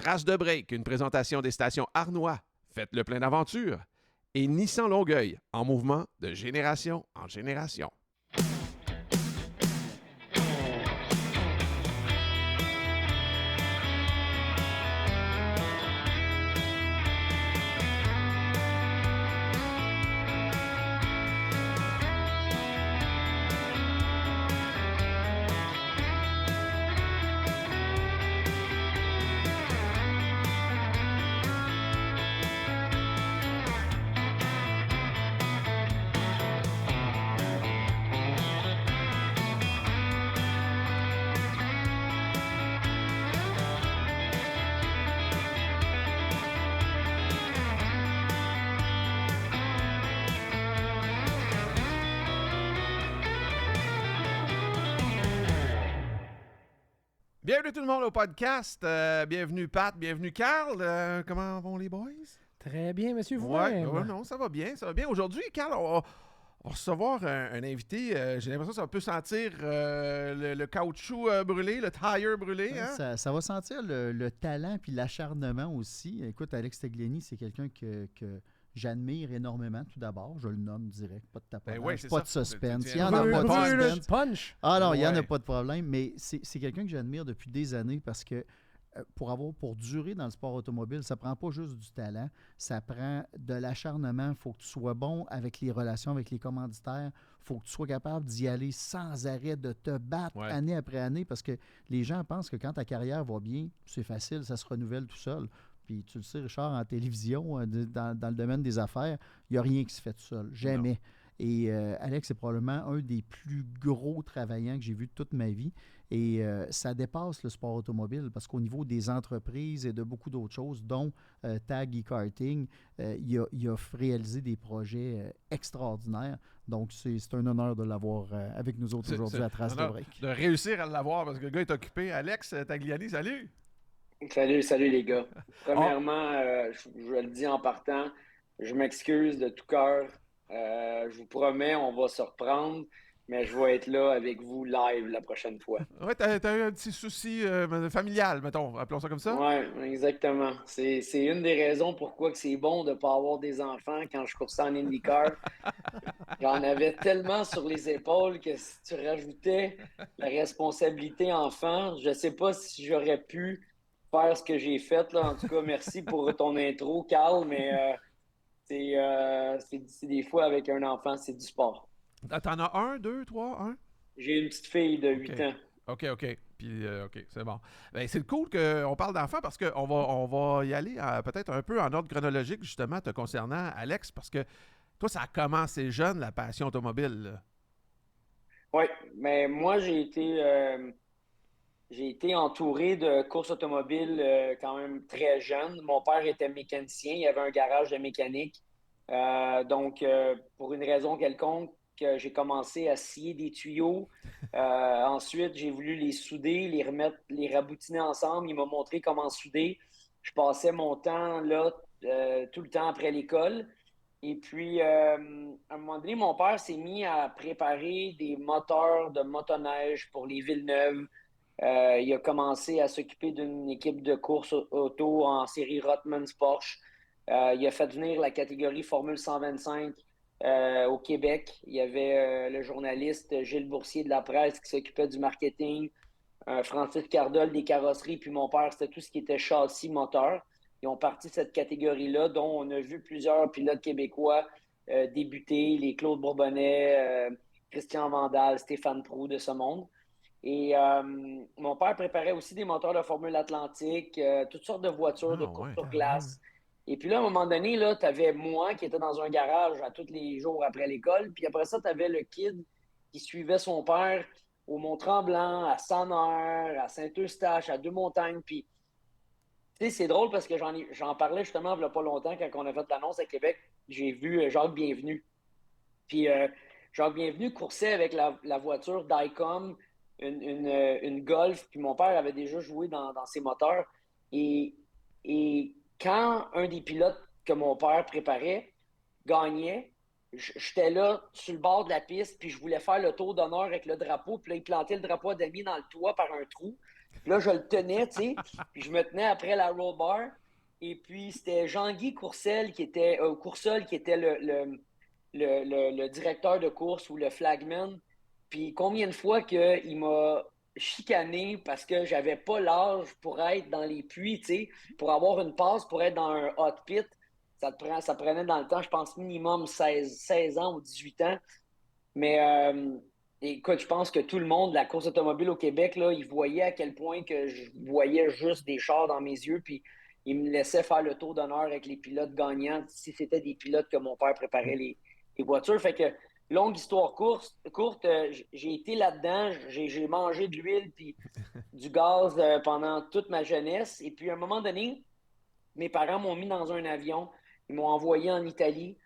Trace de break, une présentation des stations Arnois. Faites le plein d'aventure. Et Nissan Longueuil, en mouvement de génération en génération. Bienvenue tout le monde au podcast. Bienvenue Pat, bienvenue Carl. Comment vont les boys? Très bien, monsieur Ouais, vous-même. non, ça va bien, ça va bien. Aujourd'hui, Carl, on va recevoir un invité. J'ai l'impression que ça peut sentir le caoutchouc brûlé, le tire brûlé. Hein? Ça va sentir le talent puis l'acharnement aussi. Écoute, Alex Tagliani, c'est quelqu'un que j'admire énormément, tout d'abord. Je le nomme direct, pas de tapage, Ben oui, c'est pas ça. de suspense. Il Il n'y en a pas de Le suspense. punch. Ah non, il n'y en a Ouais. pas de problème, mais c'est quelqu'un que j'admire depuis des années parce que pour durer dans le sport automobile, ça prend pas juste du talent, ça prend de l'acharnement. Il faut que tu sois bon avec les relations avec les commanditaires. Il faut que tu sois capable d'y aller sans arrêt, de te battre Ouais. année après année parce que les gens pensent que quand ta carrière va bien, c'est facile, ça se renouvelle tout seul. Puis tu le sais, Richard, en télévision, dans le domaine des affaires, il n'y a rien qui se fait tout seul. Jamais. Non. Et Alex est probablement un des plus gros travaillants que j'ai vu de toute ma vie. Et ça dépasse le sport automobile parce qu'au niveau des entreprises et de beaucoup d'autres choses, dont Tag e-Karting, il a réalisé des projets extraordinaires. Donc, c'est un honneur de l'avoir avec nous autres aujourd'hui à Trace de Break. De réussir à l'avoir parce que le gars est occupé. Alex Tagliani, salut! Salut les gars. Premièrement, je le dis en partant, je m'excuse de tout cœur. Je vous promets, on va se reprendre, mais je vais être là avec vous live la prochaine fois. Ouais, t'as eu un petit souci familial, mettons, appelons ça comme ça? Ouais, exactement. C'est une des raisons pourquoi que c'est bon de ne pas avoir des enfants quand je coursais en IndyCar. J'en avais tellement sur les épaules que si tu rajoutais la responsabilité enfant, je ne sais pas si j'aurais pu faire ce que j'ai fait, là. En tout cas, merci pour ton intro, Carl, mais c'est des fois avec un enfant, c'est du sport. T'en as un, deux, trois, un? J'ai une petite fille de 8 OK. ans. OK. Puis, OK, c'est bon. Ben, c'est cool qu'on parle d'enfants parce qu'on va y aller peut-être un peu en ordre chronologique, justement, te concernant, Alex, parce que toi, ça a commencé jeune, la passion automobile. Là. Oui, mais moi, j'ai été entouré de courses automobiles quand même très jeune. Mon père était mécanicien, il avait un garage de mécanique. Donc, pour une raison quelconque, j'ai commencé à scier des tuyaux. Ensuite, j'ai voulu les souder, les remettre, les raboutiner ensemble. Il m'a montré comment souder. Je passais mon temps là, tout le temps après l'école. Et puis, à un moment donné, mon père s'est mis à préparer des moteurs de motoneige pour les Villeneuve. Il a commencé à s'occuper d'une équipe de course auto en série Rothmans Porsche. Il a fait venir la catégorie Formule 125 au Québec. Il y avait le journaliste Gilles Boursier de la presse qui s'occupait du marketing, Francis Cardol des carrosseries, puis mon père, c'était tout ce qui était châssis, moteur. Ils ont parti cette catégorie-là, dont on a vu plusieurs pilotes québécois débuter, les Claude Bourbonnais, Christian Vandal, Stéphane Proulx de ce monde. Et mon père préparait aussi des moteurs de Formule Atlantique, toutes sortes de voitures de Ah, course ouais. sur glace. Et puis là, à un moment donné, tu avais moi qui était dans un garage à tous les jours après l'école. Puis après ça, tu avais le kid qui suivait son père au Mont-Tremblant, à Sannerre, à Saint-Eustache, à Deux-Montagnes. Puis, tu sais, c'est drôle parce que j'en parlais justement il n'y a pas longtemps quand on a fait l'annonce à Québec. J'ai vu Jacques Bienvenu. Puis Jacques Bienvenu coursait avec la voiture Dicom, une Golf, puis mon père avait déjà joué dans ses moteurs. Et, et quand un des pilotes que mon père préparait gagnait, j'étais là sur le bord de la piste, puis je voulais faire le tour d'honneur avec le drapeau, puis là, il plantait le drapeau à demi dans le toit par un trou. Puis là, je le tenais, tu sais, puis je me tenais après la roll bar. Et puis, c'était Jean-Guy Courcelles qui était, Courcelles qui était le directeur de course ou le flagman. Puis combien de fois qu'il m'a chicané parce que j'avais pas l'âge pour être dans les puits, tu sais, pour avoir une passe, pour être dans un hot pit. Ça prenait dans le temps, je pense, minimum 16 ans ou 18 ans. Mais écoute, je pense que tout le monde, la course automobile au Québec, là, il voyait à quel point que je voyais juste des chars dans mes yeux, puis il me laissait faire le tour d'honneur avec les pilotes gagnants, si c'était des pilotes que mon père préparait les voitures. Fait que, longue histoire courte, j'ai été là-dedans, j'ai mangé de l'huile puis du gaz pendant toute ma jeunesse. Et puis, à un moment donné, mes parents m'ont mis dans un avion, ils m'ont envoyé en Italie.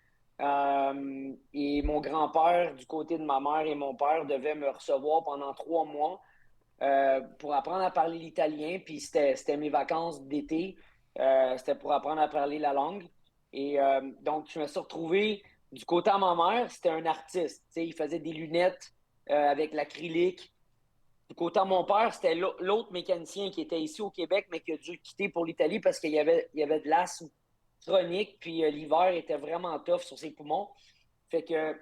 Et mon grand-père, du côté de ma mère et mon père, devaient me recevoir pendant 3 mois pour apprendre à parler l'italien. Puis c'était mes vacances d'été. C'était pour apprendre à parler la langue. Et donc, je me suis retrouvé du côté à ma mère, c'était un artiste. Tu sais, il faisait des lunettes avec l'acrylique. Du côté à mon père, c'était l'autre mécanicien qui était ici au Québec, mais qui a dû quitter pour l'Italie parce qu'il y avait de l'asthme chronique, puis l'hiver était vraiment tough sur ses poumons. Fait que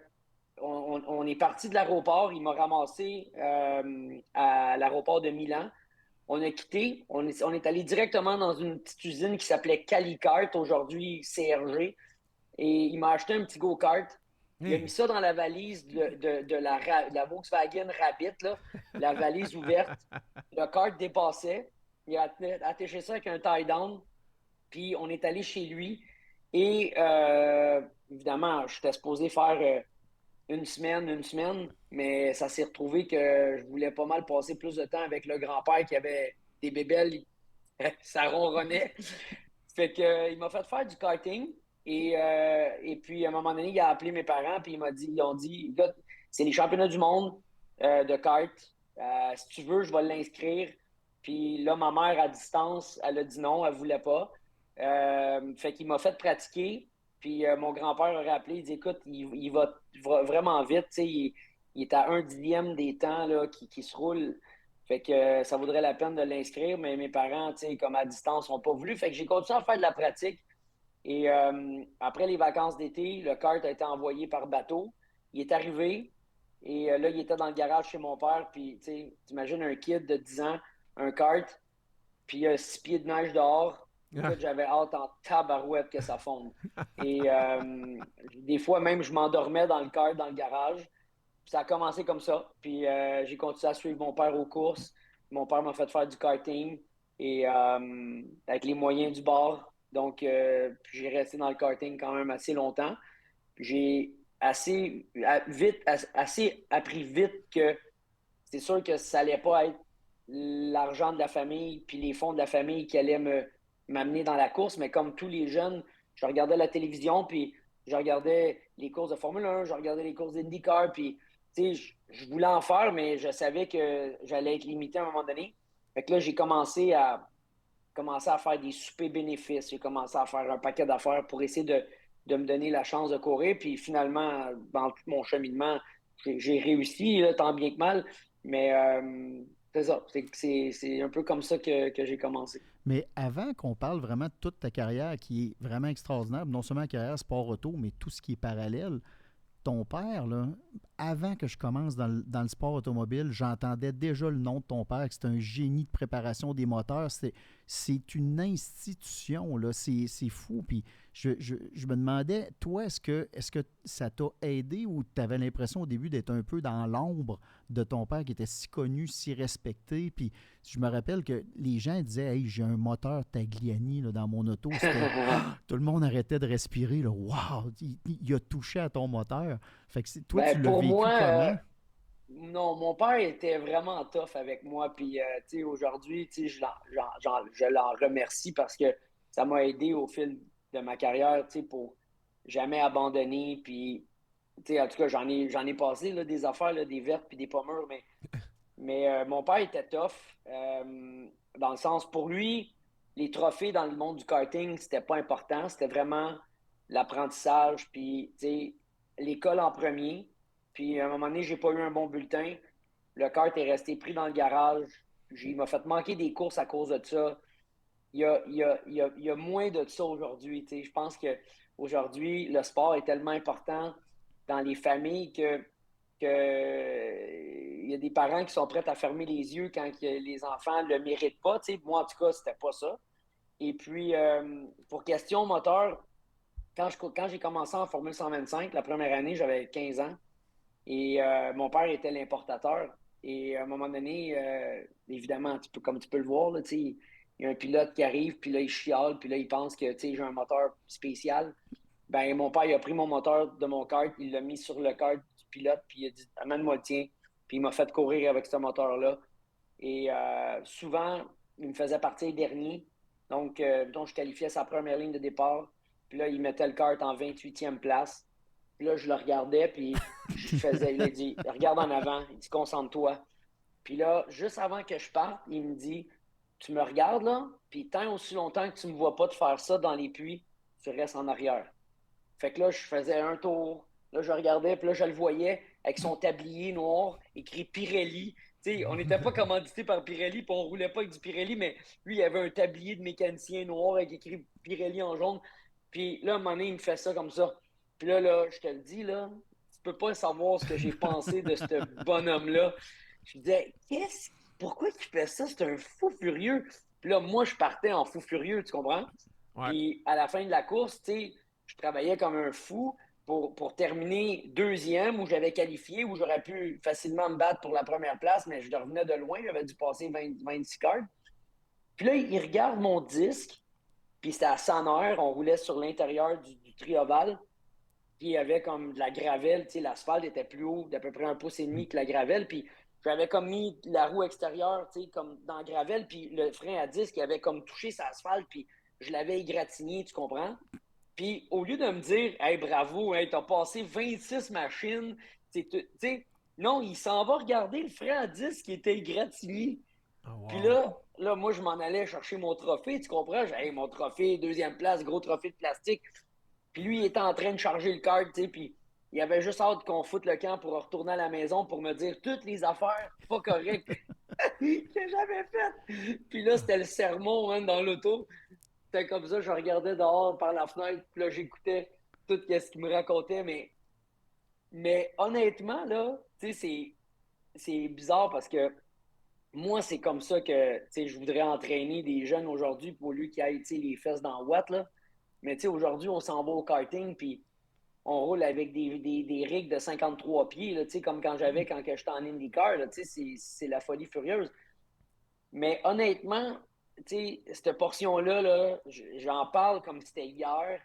on est parti de l'aéroport, il m'a ramassé à l'aéroport de Milan. On a quitté, on est allé directement dans une petite usine qui s'appelait Calicart, aujourd'hui CRG, et il m'a acheté un petit go-kart. Il a mis Hey. ça dans la valise de la Volkswagen Rabbit, là, la valise ouverte. Le kart dépassait. Il a attaché ça avec un tie-down. Puis on est allé chez lui. Et évidemment, j'étais supposé faire une semaine, mais ça s'est retrouvé que je voulais pas mal passer plus de temps avec le grand-père qui avait des bébelles. Ça ronronnait. Fait que, il m'a fait faire du karting. Et puis, à un moment donné, il a appelé mes parents, puis ils ont dit, gars, c'est les championnats du monde de kart. Si tu veux, je vais l'inscrire. Puis là, ma mère, à distance, elle a dit non, elle voulait pas. Fait qu'il m'a fait pratiquer. Puis mon grand-père a rappelé, il dit, écoute, il va vraiment vite. Tu sais, il est à 1/10 des temps là, qui se roule. Fait que ça vaudrait la peine de l'inscrire, mais mes parents, tu sais, comme à distance, n'ont pas voulu. Fait que j'ai continué à faire de la pratique. Et après les vacances d'été, le kart a été envoyé par bateau. Il est arrivé et là, il était dans le garage chez mon père. Puis, tu sais, t'imagines un kid de 10 ans, un kart, puis il y a 6 pieds de neige dehors. Écoute, j'avais hâte en tabarouette que ça fonde. Et des fois, même, je m'endormais dans le kart, dans le garage. Puis ça a commencé comme ça. Puis j'ai continué à suivre mon père aux courses. Mon père m'a fait faire du karting et avec les moyens du bord. Donc, puis j'ai resté dans le karting quand même assez longtemps. Puis j'ai assez appris vite que c'est sûr que ça allait pas être l'argent de la famille puis les fonds de la famille qui allaient m'amener dans la course. Mais comme tous les jeunes, je regardais la télévision puis je regardais les courses de Formule 1, je regardais les courses d'IndyCar puis tu sais, je voulais en faire, mais je savais que j'allais être limité à un moment donné. Fait que là, j'ai commencé à faire des soupers bénéfices. J'ai commencé à faire un paquet d'affaires pour essayer de me donner la chance de courir. Puis finalement, dans tout mon cheminement, j'ai réussi, là, tant bien que mal. Mais c'est ça. C'est un peu comme ça que j'ai commencé. Mais avant qu'on parle vraiment de toute ta carrière qui est vraiment extraordinaire, non seulement la carrière sport auto, mais tout ce qui est parallèle, ton père, là, avant que je commence dans le sport automobile, j'entendais déjà le nom de ton père, que c'est un génie de préparation des moteurs. C'est une institution, là. C'est fou. Puis je me demandais, toi, est-ce que ça t'a aidé ou tu avais l'impression au début d'être un peu dans l'ombre de ton père qui était si connu, si respecté? Puis je me rappelle que les gens disaient, hey, j'ai un moteur Tagliani là, dans mon auto. Tout le monde arrêtait de respirer. Là. Wow, il a touché à ton moteur. Fait que toi, tu Ben, l'as pour vécu moi, comment? non, mon père était vraiment tough avec moi. Puis, tu sais, aujourd'hui, tu sais, je l'en remercie parce que ça m'a aidé au fil de ma carrière, tu sais, pour jamais abandonner. Puis, tu sais, en tout cas, j'en ai passé là, des affaires, là, des vertes puis des pommures, mais mon père était tough dans le sens, pour lui, les trophées dans le monde du karting, c'était pas important. C'était vraiment l'apprentissage, puis, tu sais, l'école en premier. Puis, à un moment donné, j'ai pas eu un bon bulletin. Le kart est resté pris dans le garage. il m'a fait manquer des courses à cause de ça. Il y a moins de ça aujourd'hui. Je pense qu'aujourd'hui, le sport est tellement important dans les familles il y a des parents qui sont prêts à fermer les yeux quand les enfants ne le méritent pas. Moi, en tout cas, c'était pas ça. Et puis, pour question moteur, quand j'ai commencé en Formule 125, la première année, j'avais 15 ans. Et mon père était l'importateur. Et à un moment donné, évidemment, comme tu peux le voir, là, il y a un pilote qui arrive, puis là, il chiale, puis là, il pense que j'ai un moteur spécial. Ben, mon père, il a pris mon moteur de mon kart, il l'a mis sur le kart du pilote, puis il a dit amène-moi le tien. Puis il m'a fait courir avec ce moteur-là. Et souvent, il me faisait partir dernier. Donc, je qualifiais sa première ligne de départ. Puis là, il mettait le kart en 28e place. Puis là, je le regardais, puis il a dit regarde en avant, il dit concentre-toi. Puis là, juste avant que je parte, il me dit tu me regardes là, puis tant aussi longtemps que tu ne me vois pas te faire ça dans les puits, tu restes en arrière. Fait que là, je faisais un tour. Là, je regardais, puis là, je le voyais avec son tablier noir, écrit Pirelli. On n'était pas commandité par Pirelli, puis on ne roulait pas avec du Pirelli, mais lui, il avait un tablier de mécanicien noir avec écrit Pirelli en jaune. Puis là, à un moment donné, il me fait ça comme ça. Puis là, je te le dis, là, tu peux pas savoir ce que j'ai pensé de ce bonhomme-là. Je me disais, pourquoi il fait ça? C'est un fou furieux. Puis là, moi, je partais en fou furieux, tu comprends? Ouais. Puis à la fin de la course, je travaillais comme un fou pour terminer deuxième, où j'avais qualifié, où j'aurais pu facilement me battre pour la première place, mais je revenais de loin, j'avais dû passer 26 cartes. Puis là, il regarde mon disque, puis c'était à 100 heures, on roulait sur l'intérieur du trioval, puis il y avait comme de la gravelle, l'asphalte était plus haut d'à peu près 1,5 pouce que la gravelle, puis j'avais comme mis la roue extérieure, comme dans la gravelle, puis le frein à disque, il avait comme touché sa asphalte, puis je l'avais égratigné, tu comprends? Puis au lieu de me dire hey, bravo, hey, t'as passé 26 machines, non, il s'en va regarder le frein à disque qui était égratigné. Oh, wow. Puis là, moi, je m'en allais chercher mon trophée, tu comprends? J'ai hey, mon trophée, deuxième place, gros trophée de plastique. Puis lui, il était en train de charger le kart, puis il avait juste hâte qu'on foute le camp pour retourner à la maison pour me dire toutes les affaires pas correctes que j'avais faites. Puis là, c'était le sermon hein, dans l'auto. C'était comme ça, je regardais dehors par la fenêtre, puis là, j'écoutais tout ce qu'il me racontait, mais honnêtement, là, c'est bizarre parce que moi, c'est comme ça que, je voudrais entraîner des jeunes aujourd'hui pour lui qui aillent, les fesses dans Watt, là. Mais, aujourd'hui, on s'en va au karting, puis on roule avec des rigs de 53 pieds, là, comme quand j'étais en IndyCar, là, c'est la folie furieuse. Mais honnêtement, cette portion-là, là, j'en parle comme si c'était hier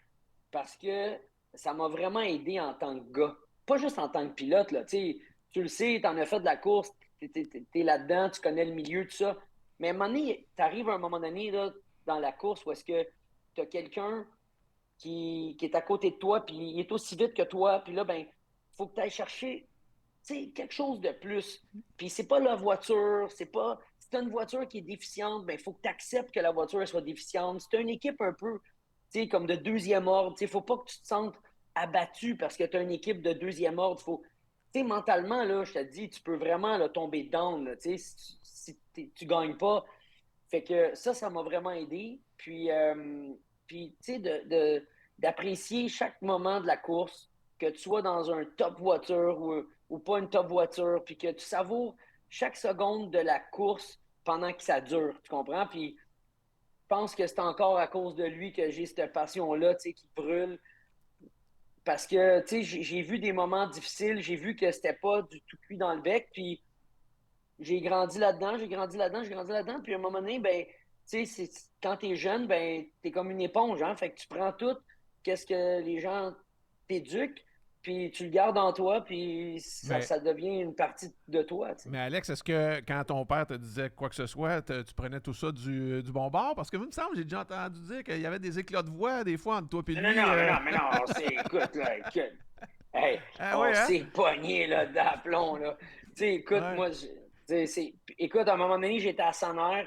parce que ça m'a vraiment aidé en tant que gars. Pas juste en tant que pilote, là, tu le sais, tu en as fait de la course, t'es là-dedans, tu connais le milieu, tout ça. Mais à un moment donné, t'arrives à un moment donné là, dans la course où est-ce que tu as quelqu'un qui est à côté de toi, puis il est aussi vite que toi, puis là, ben, il faut que tu ailles chercher quelque chose de plus. Puis c'est pas la voiture, c'est pas. Si tu as une voiture qui est déficiente, ben, il faut que tu acceptes que la voiture soit déficiente. Si tu as une équipe un peu comme de deuxième ordre, il ne faut pas que tu te sentes abattu parce que tu as une équipe de deuxième ordre. Faut, mentalement, là, je te dis, tu peux vraiment là, tomber down là, si tu gagnes pas. Fait que ça m'a vraiment aidé. Puis tu sais, d'apprécier chaque moment de la course, que tu sois dans un top voiture ou pas une top voiture, puis que tu savoures chaque seconde de la course pendant que ça dure, tu comprends? Puis je pense que c'est encore à cause de lui que j'ai cette passion-là, tu sais, qui brûle. Parce que, tu sais, j'ai vu des moments difficiles, j'ai vu que c'était pas du tout cuit dans le bec, puis j'ai grandi là-dedans, j'ai grandi là-dedans, j'ai grandi là-dedans, puis à un moment donné, ben, tu sais, quand t'es jeune, ben, t'es comme une éponge, hein, fait que tu prends tout, qu'est-ce que les gens t'éduquent, puis tu le gardes en toi, puis Mais, ça devient une partie de toi, tu sais. mais Alex, est-ce que quand ton père te disait quoi que ce soit, tu prenais tout ça du bon bord? Parce que, il me semble, j'ai déjà entendu dire qu'il y avait des éclats de voix, des fois, entre toi et Non, lui. mais non, écoute, là, écoute, hey, Ah oui, on hein? s'est pogné, là, d'aplomb, là. Tu sais, écoute, Ouais. moi, écoute, à un moment donné, j'étais à Sonner,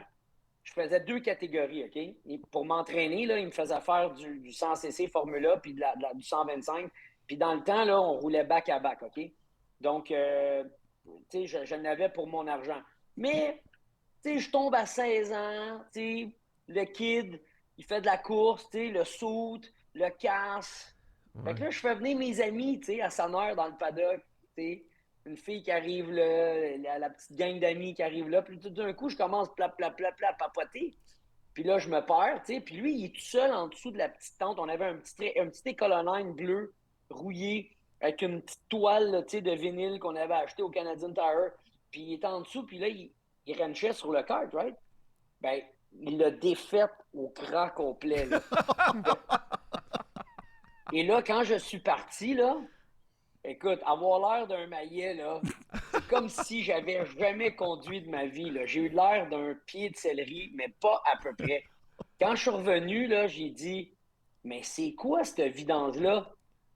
je faisais 2 catégories, OK? Et pour m'entraîner, là, il me faisait faire du 100cc Formula puis du 125. Puis dans le temps, là, on roulait back-à-back, OK? Donc, tu sais, je n'avais pour mon argent. Mais, je tombe à 16 ans, le kid, il fait de la course, le suit, le casse. Fait Ouais. que là, je fais venir mes amis, à son heure dans le paddock, une fille qui arrive là, la petite gang d'amis qui arrive là, puis tout d'un coup, je commence à papoter. Puis là, je me perds, puis lui, il est tout seul en dessous de la petite tente. On avait un petit écolonine bleu, rouillé, avec une petite toile là, de vinyle qu'on avait acheté au Canadian Tire. Puis il est en dessous, puis là, il ranchait sur le kart, right? Ben, il l'a défaite au grand complet, là. Et là, quand je suis parti, là, écoute, avoir l'air d'un maillet, là, c'est comme si j'avais jamais conduit de ma vie, là. J'ai eu l'air d'un pied de céleri, mais pas à peu près. Quand je suis revenu, là, j'ai dit, mais c'est quoi cette vidange-là?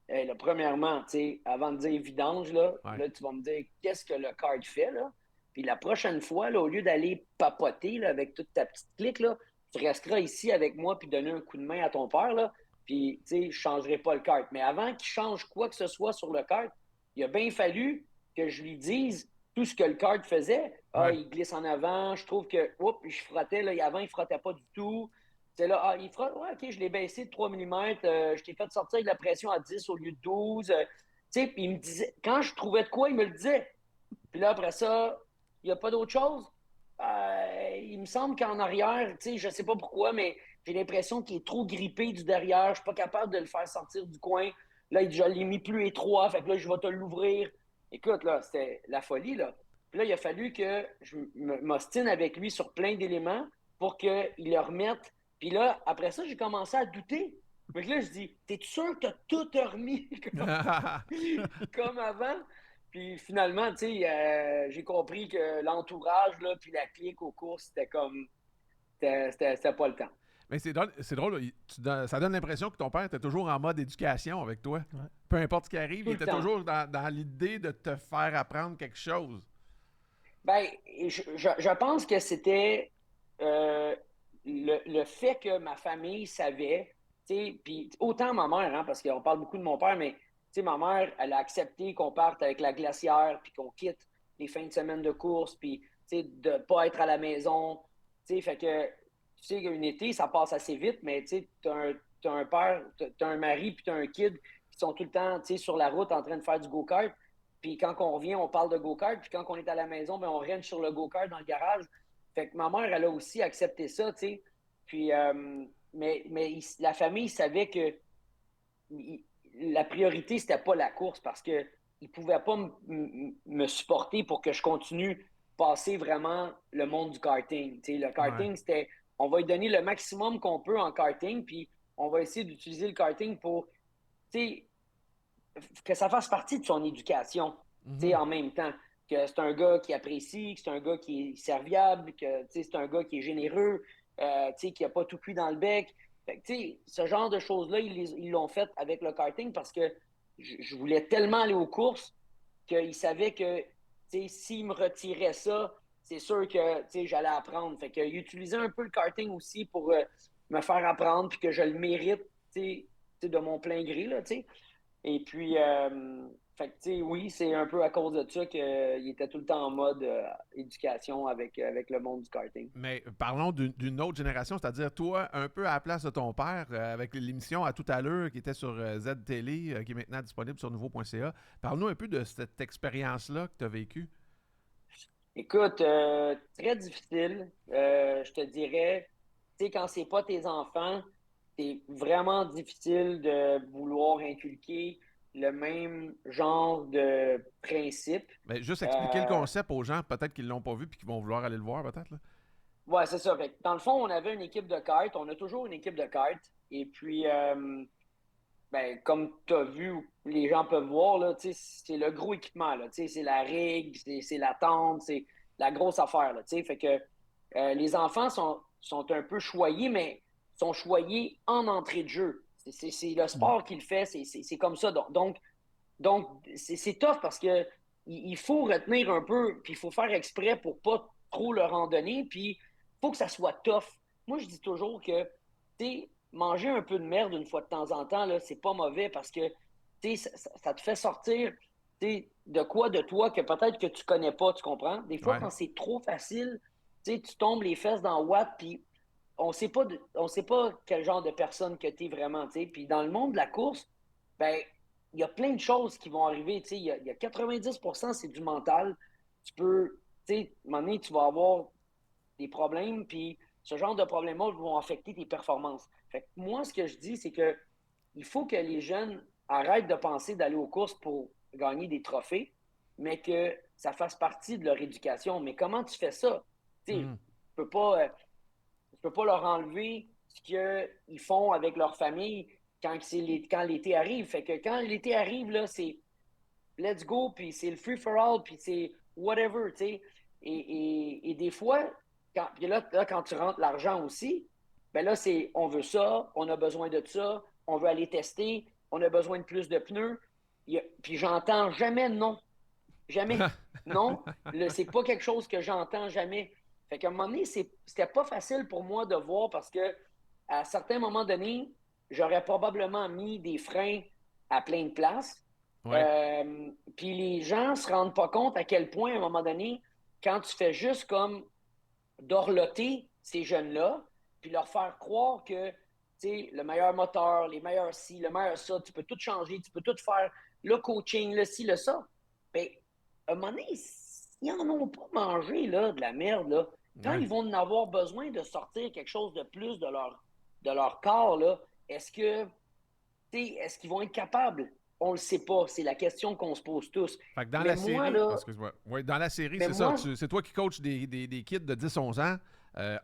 Là, premièrement, avant de dire vidange, Ouais. là, tu vas me dire, qu'est-ce que le kart fait, là? Puis la prochaine fois, là, au lieu d'aller papoter là, avec toute ta petite clique, là, tu resteras ici avec moi puis donner un coup de main à ton père, là, puis, je ne changerai pas le kart. Mais avant qu'il change quoi que ce soit sur le kart, il a bien fallu que je lui dise tout ce que le kart faisait. Ah, Ouais. il glisse en avant, je trouve que, oups, je frottais, là, avant, il ne frottait pas du tout. C'est là, ah, il frotte, ouais, OK, je l'ai baissé de 3 mm, je t'ai fait sortir avec la pression à 10 au lieu de 12. Puis il me disait, quand je trouvais de quoi, il me le disait. Puis là, après ça, il n'y a pas d'autre chose. Il me semble qu'en arrière, je ne sais pas pourquoi, mais j'ai l'impression qu'il est trop grippé du derrière. Je ne suis pas capable de le faire sortir du coin. Là, il dit, je l'ai mis plus étroit, fait que là, je vais te l'ouvrir. Écoute, là, c'était la folie, là. Puis là, il a fallu que je m'ostine avec lui sur plein d'éléments pour qu'il le remette. Puis là, après ça, j'ai commencé à douter. Fait que là, je dis, t'es sûr que tu as tout remis comme avant? Puis finalement, j'ai compris que l'entourage, là, puis la clique aux courses, c'était comme, c'était pas le temps. Mais c'est drôle, ça donne l'impression que ton père était toujours en mode éducation avec toi. Ouais. Peu importe ce qui arrive, Tout il le était temps. toujours dans l'idée de te faire apprendre quelque chose. Ben, je pense que c'était le fait que ma famille savait, puis autant ma mère, hein, parce qu'on parle beaucoup de mon père, mais ma mère, elle a accepté qu'on parte avec la glacière, puis qu'on quitte les fins de semaine de course, puis de ne pas être à la maison. Fait que, tu sais, qu'un été, ça passe assez vite, mais tu as un père, tu as un mari, puis tu as un kid qui sont tout le temps sur la route en train de faire du go-kart. Puis quand on revient, on parle de go-kart. Puis quand on est à la maison, ben, on rentre sur le go-kart dans le garage. Fait que ma mère, elle a aussi accepté ça, tu sais. Puis, la famille savait que la priorité, c'était pas la course parce qu'ils ne pouvaient pas me supporter pour que je continue passer vraiment le monde du karting. Tu sais, le Ouais. karting, c'était on va lui donner le maximum qu'on peut en karting, puis on va essayer d'utiliser le karting pour que ça fasse partie de son éducation, en même temps. Que c'est un gars qui apprécie, que c'est un gars qui est serviable, que c'est un gars qui est généreux, qui n'a pas tout cuit dans le bec. Fait que, ce genre de choses-là, ils l'ont fait avec le karting parce que je voulais tellement aller aux courses qu'ils savaient que s'ils me retiraient ça, c'est sûr que j'allais apprendre. Fait qu'ils utilisaient un peu le karting aussi pour me faire apprendre puis que je le mérite de mon plein gré. Là, et puis, fait que, oui, c'est un peu à cause de ça qu'il était tout le temps en mode éducation avec le monde du karting. Mais parlons d'une autre génération, c'est-à-dire toi, un peu à la place de ton père, avec l'émission À toute allure qui était sur Z Télé, qui est maintenant disponible sur nouveau.ca. Parle-nous un peu de cette expérience-là que tu as vécue. Écoute, très difficile, je te dirais. Quand c'est pas tes enfants, c'est vraiment difficile de vouloir inculquer le même genre de principe. Mais juste expliquer le Euh, concept aux gens, peut-être qu'ils ne l'ont pas vu et qu'ils vont vouloir aller le voir, peut-être. Là. Ouais, c'est ça. Fait que, dans le fond, on avait une équipe de kart. On a toujours une équipe de kart. Et puis, ben, comme tu as vu, les gens peuvent voir, là, c'est le gros équipement. Là, c'est la rig, c'est la tente, c'est la grosse affaire. Là, fait que les enfants sont un peu choyés, mais sont choyés en entrée de jeu. C'est le Mm. sport qui le fait, c'est comme ça. Donc c'est tough parce que il faut retenir un peu, puis il faut faire exprès pour pas trop leur en donner, puis il faut que ça soit tough. Moi, je dis toujours que, manger un peu de merde une fois de temps en temps, là, c'est pas mauvais parce que, ça te fait sortir, de quoi de toi que peut-être que tu connais pas, tu comprends? Des fois, Ouais. quand c'est trop facile, tu tombes les fesses dans Watt, puis on sait pas quel genre de personne que tu es vraiment, tu sais. Puis dans le monde de la course, ben, il y a plein de choses qui vont arriver, tu sais. Il y a 90%, c'est du mental. Tu peux, tu sais, à un moment donné, tu vas avoir des problèmes, puis ce genre de problèmes-là vont affecter tes performances. Fait que moi, ce que je dis, c'est que il faut que les jeunes arrêtent de penser d'aller aux courses pour gagner des trophées, mais que ça fasse partie de leur éducation. Mais comment tu fais ça? Tu sais, je peux pas leur enlever ce qu'ils font avec leur famille quand l'été arrive. Fait que quand l'été arrive, là, c'est let's go, puis c'est le free for all, puis c'est whatever, tu sais. Et des fois, puis là, quand tu rentres l'argent aussi, ben là, c'est on veut ça, on a besoin de ça, on veut aller tester, on a besoin de plus de pneus. Puis j'entends jamais non. Jamais. Non, c'est pas quelque chose que j'entends jamais. Fait qu'à un moment donné, c'était pas facile pour moi de voir parce que à certains moments donnés, j'aurais probablement mis des freins à plein de places. Ouais. Puis les gens se rendent pas compte à quel point, à un moment donné, quand tu fais juste comme dorloter ces jeunes-là, puis leur faire croire que le meilleur moteur, les meilleurs ci, le meilleur ça, tu peux tout changer, tu peux tout faire, le coaching, le ci, le ça. Bien, à un moment donné, ils n'en ont pas mangé là, de la merde. Là. Quand Ouais. ils vont en avoir besoin de sortir quelque chose de plus de leur corps, là, est-ce qu'ils vont être capables? On le sait pas. C'est la question qu'on se pose tous. Fait que dans Mais la moi, série, là, excuse-moi. Ouais, dans la série, mais c'est ça. moi, C'est toi qui coaches des kids de 10-11 ans